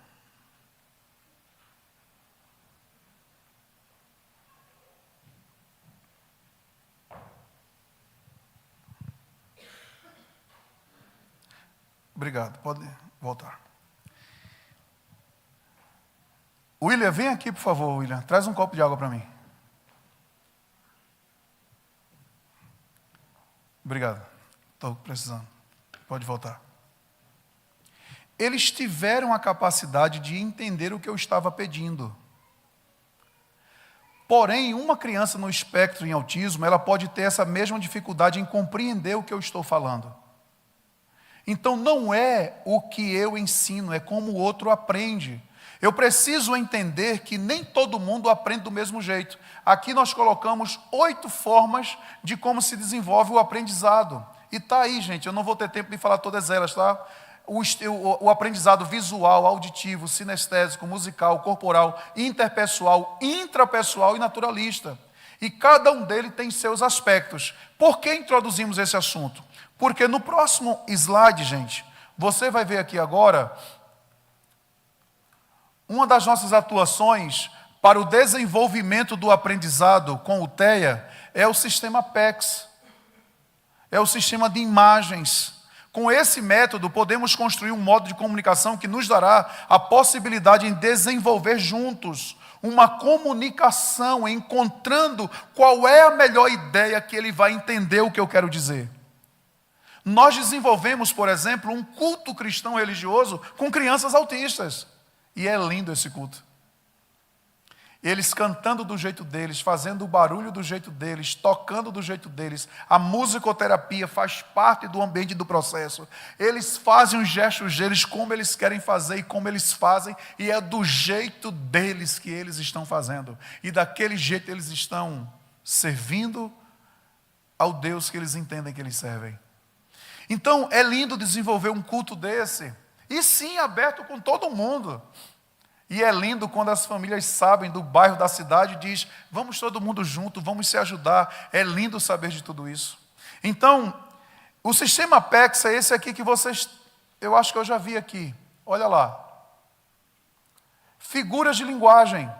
Obrigado, pode voltar. William, vem aqui, por favor, William. Traz um copo de água para mim. Obrigado. Estou precisando. Pode voltar. Eles tiveram a capacidade de entender o que eu estava pedindo. Porém, uma criança no espectro em autismo, ela pode ter essa mesma dificuldade em compreender o que eu estou falando. Então, não é o que eu ensino, é como o outro aprende. Eu preciso entender que nem todo mundo aprende do mesmo jeito. Aqui nós colocamos 8 formas de como se desenvolve o aprendizado. E está aí, gente, eu não vou ter tempo de falar todas elas, tá? o aprendizado visual, auditivo, sinestésico, musical, corporal, interpessoal, intrapessoal e naturalista. E cada um deles tem seus aspectos. Por que introduzimos esse assunto? Porque no próximo slide, gente, você vai ver aqui agora uma das nossas atuações para o desenvolvimento do aprendizado com o TEA é o sistema PECS. É o sistema de imagens. Com esse método, podemos construir um modo de comunicação que nos dará a possibilidade de desenvolver juntos uma comunicação, encontrando qual é a melhor ideia que ele vai entender o que eu quero dizer. Nós desenvolvemos, por exemplo, um culto cristão religioso com crianças autistas. E é lindo esse culto. Eles cantando do jeito deles, fazendo o barulho do jeito deles, tocando do jeito deles. A musicoterapia faz parte do ambiente do processo. Eles fazem os gestos deles como eles querem fazer e como eles fazem. E é do jeito deles que eles estão fazendo. E daquele jeito eles estão servindo ao Deus que eles entendem que eles servem. Então é lindo desenvolver um culto desse. E sim, aberto com todo mundo. E é lindo quando as famílias sabem do bairro, da cidade, e diz, vamos todo mundo junto, vamos se ajudar. É lindo saber de tudo isso. Então, o sistema PECS é esse aqui que vocês, eu acho que eu já vi aqui. Olha lá. Figuras de linguagem.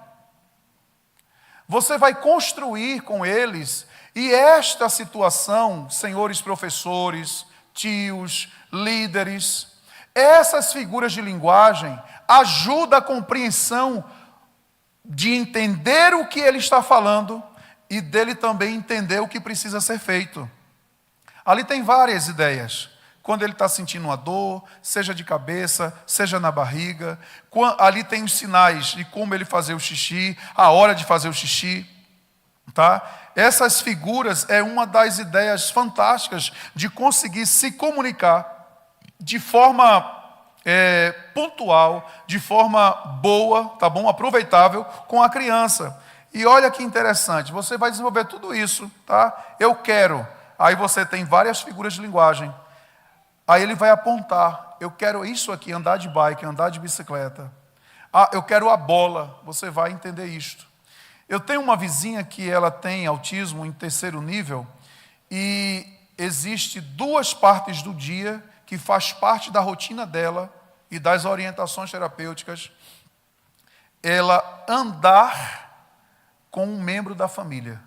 Você vai construir com eles, e esta situação, senhores professores, tios, líderes, essas figuras de linguagem ajudam a compreensão de entender o que ele está falando e dele também entender o que precisa ser feito. Ali tem várias ideias. Quando ele está sentindo uma dor, seja de cabeça, seja na barriga. Ali tem os sinais de como ele fazer o xixi, a hora de fazer o xixi. Tá? Essas figuras é uma das ideias fantásticas de conseguir se comunicar de forma pontual, de forma boa, tá bom? Aproveitável com a criança. E olha que interessante, você vai desenvolver tudo isso, tá? Eu quero. Aí você tem várias figuras de linguagem. Aí ele vai apontar, eu quero isso aqui, andar de bike, andar de bicicleta. Ah, eu quero a bola, você vai entender isto. Eu tenho uma vizinha que ela tem autismo em 3º nível e existe 2 partes do dia que faz parte da rotina dela e das orientações terapêuticas, ela andar com um membro da família.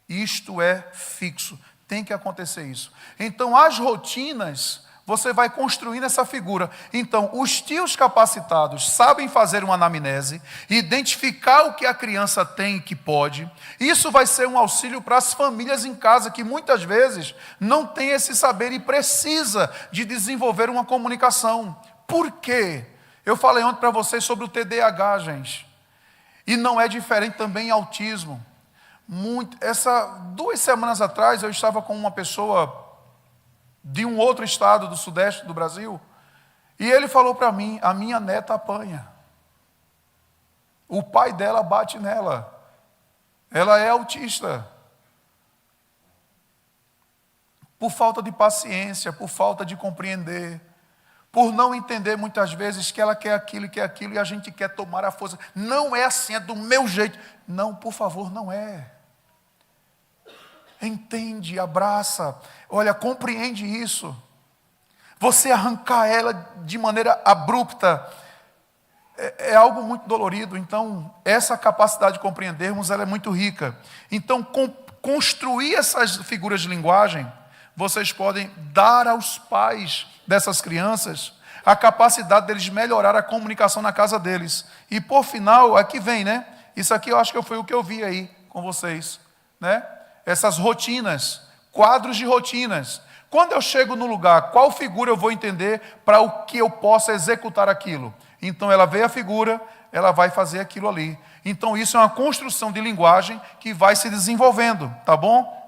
Isto é fixo, tem que acontecer isso. Então, as rotinas, você vai construindo essa figura. Então, os tios capacitados sabem fazer uma anamnese, identificar o que a criança tem e que pode. Isso vai ser um auxílio para as famílias em casa, que muitas vezes não tem esse saber e precisa de desenvolver uma comunicação. Por quê? Eu falei ontem para vocês sobre o TDAH, gente. E não é diferente também em autismo. 2 semanas atrás, eu estava com uma pessoa de um outro estado do sudeste do Brasil, e ele falou para mim, a minha neta apanha. O pai dela bate nela. Ela é autista. Por falta de paciência, por falta de compreender, por não entender muitas vezes que ela quer aquilo e a gente quer tomar a força. Não é assim, é do meu jeito. Não, por favor, não é. Entende, abraça, olha, compreende isso. Você arrancar ela de maneira abrupta é algo muito dolorido. Então, essa capacidade de compreendermos, ela é muito rica. Então, construir essas figuras de linguagem, vocês podem dar aos pais dessas crianças a capacidade deles melhorar a comunicação na casa deles. E por final, aqui vem, né? Isso aqui eu acho que foi o que eu vi aí com vocês, né? Essas rotinas, quadros de rotinas. Quando eu chego no lugar, qual figura eu vou entender para o que eu possa executar aquilo? Então ela vê a figura, ela vai fazer aquilo ali. Então isso é uma construção de linguagem que vai se desenvolvendo, tá bom?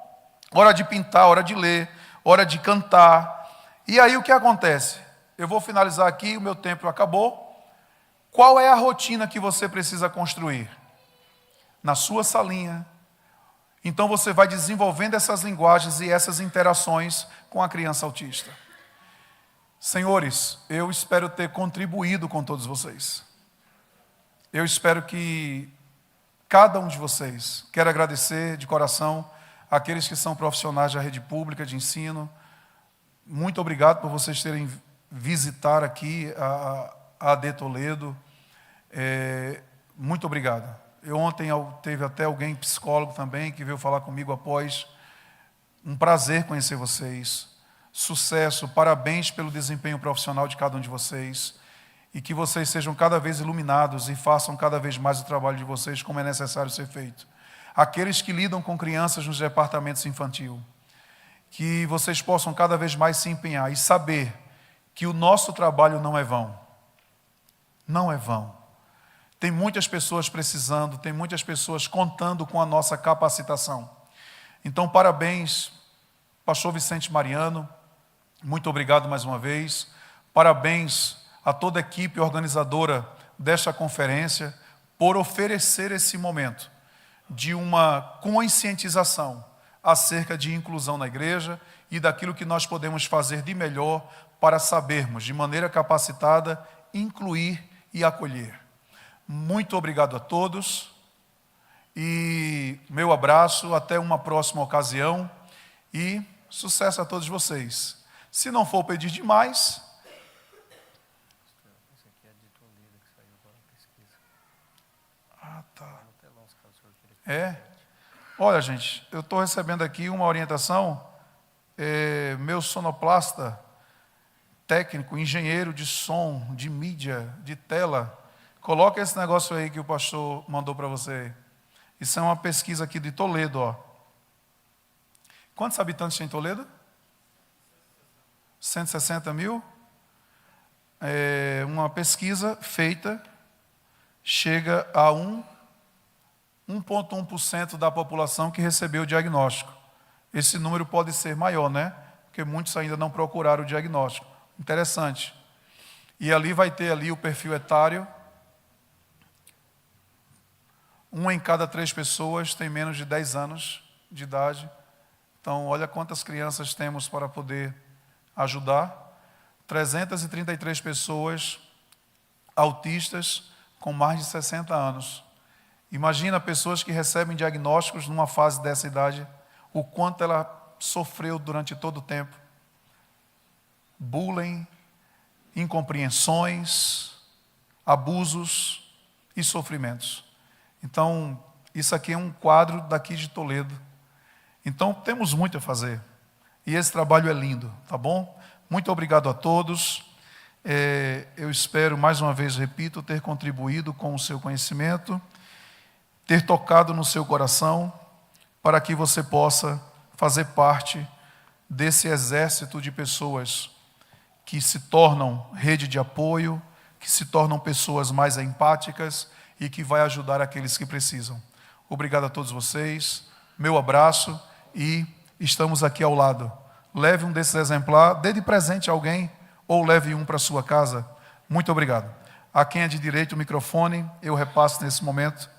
Hora de pintar, hora de ler, hora de cantar. E aí o que acontece? Eu vou finalizar aqui, o meu tempo acabou. Qual é a rotina que você precisa construir? Na sua salinha. Então você vai desenvolvendo essas linguagens e essas interações com a criança autista. Senhores, eu espero ter contribuído com todos vocês. Eu espero que cada um de vocês, quero agradecer de coração àqueles que são profissionais da rede pública de ensino. Muito obrigado por vocês terem visitar aqui a AD Toledo. Muito obrigado. Ontem teve até alguém, psicólogo também, que veio falar comigo após. Um prazer conhecer vocês. Sucesso, parabéns pelo desempenho profissional de cada um de vocês. E que vocês sejam cada vez iluminados e façam cada vez mais o trabalho de vocês como é necessário ser feito. Aqueles que lidam com crianças nos departamentos infantil, que vocês possam cada vez mais se empenhar e saber que o nosso trabalho não é vão. Não é vão. Tem muitas pessoas precisando, tem muitas pessoas contando com a nossa capacitação. Então, parabéns, pastor Vicente Mariano, muito obrigado mais uma vez. Parabéns a toda a equipe organizadora desta conferência por oferecer esse momento de uma conscientização acerca de inclusão na igreja e daquilo que nós podemos fazer de melhor para sabermos, de maneira capacitada, incluir e acolher. Muito obrigado a todos e meu abraço, até uma próxima ocasião e sucesso a todos vocês. Se não for pedir demais... Olha, gente, eu estou recebendo aqui uma orientação, meu sonoplasta, técnico, engenheiro de som, de mídia, de tela, coloca esse negócio aí que o pastor mandou para você. Isso é uma pesquisa aqui de Toledo, ó. Quantos habitantes tem Toledo? 160 mil? Uma pesquisa feita, chega a 1,1% da população que recebeu o diagnóstico. Esse número pode ser maior, né? Porque muitos ainda não procuraram o diagnóstico. Interessante. E ali vai ter ali o perfil etário. 1 em cada 3 pessoas tem menos de 10 anos de idade. Então, olha quantas crianças temos para poder ajudar. 333 pessoas autistas com mais de 60 anos. Imagina pessoas que recebem diagnósticos numa fase dessa idade, o quanto ela sofreu durante todo o tempo. Bullying, incompreensões, abusos e sofrimentos. Então, isso aqui é um quadro daqui de Toledo. Então, temos muito a fazer. E esse trabalho é lindo, tá bom? Muito obrigado a todos. Eu espero, mais uma vez, repito, ter contribuído com o seu conhecimento, ter tocado no seu coração, para que você possa fazer parte desse exército de pessoas que se tornam rede de apoio, que se tornam pessoas mais empáticas e que vai ajudar aqueles que precisam. Obrigado a todos vocês, meu abraço e estamos aqui ao lado. Leve um desses exemplares, dê de presente a alguém ou leve um para a sua casa. Muito obrigado. A quem é de direito o microfone, eu repasso nesse momento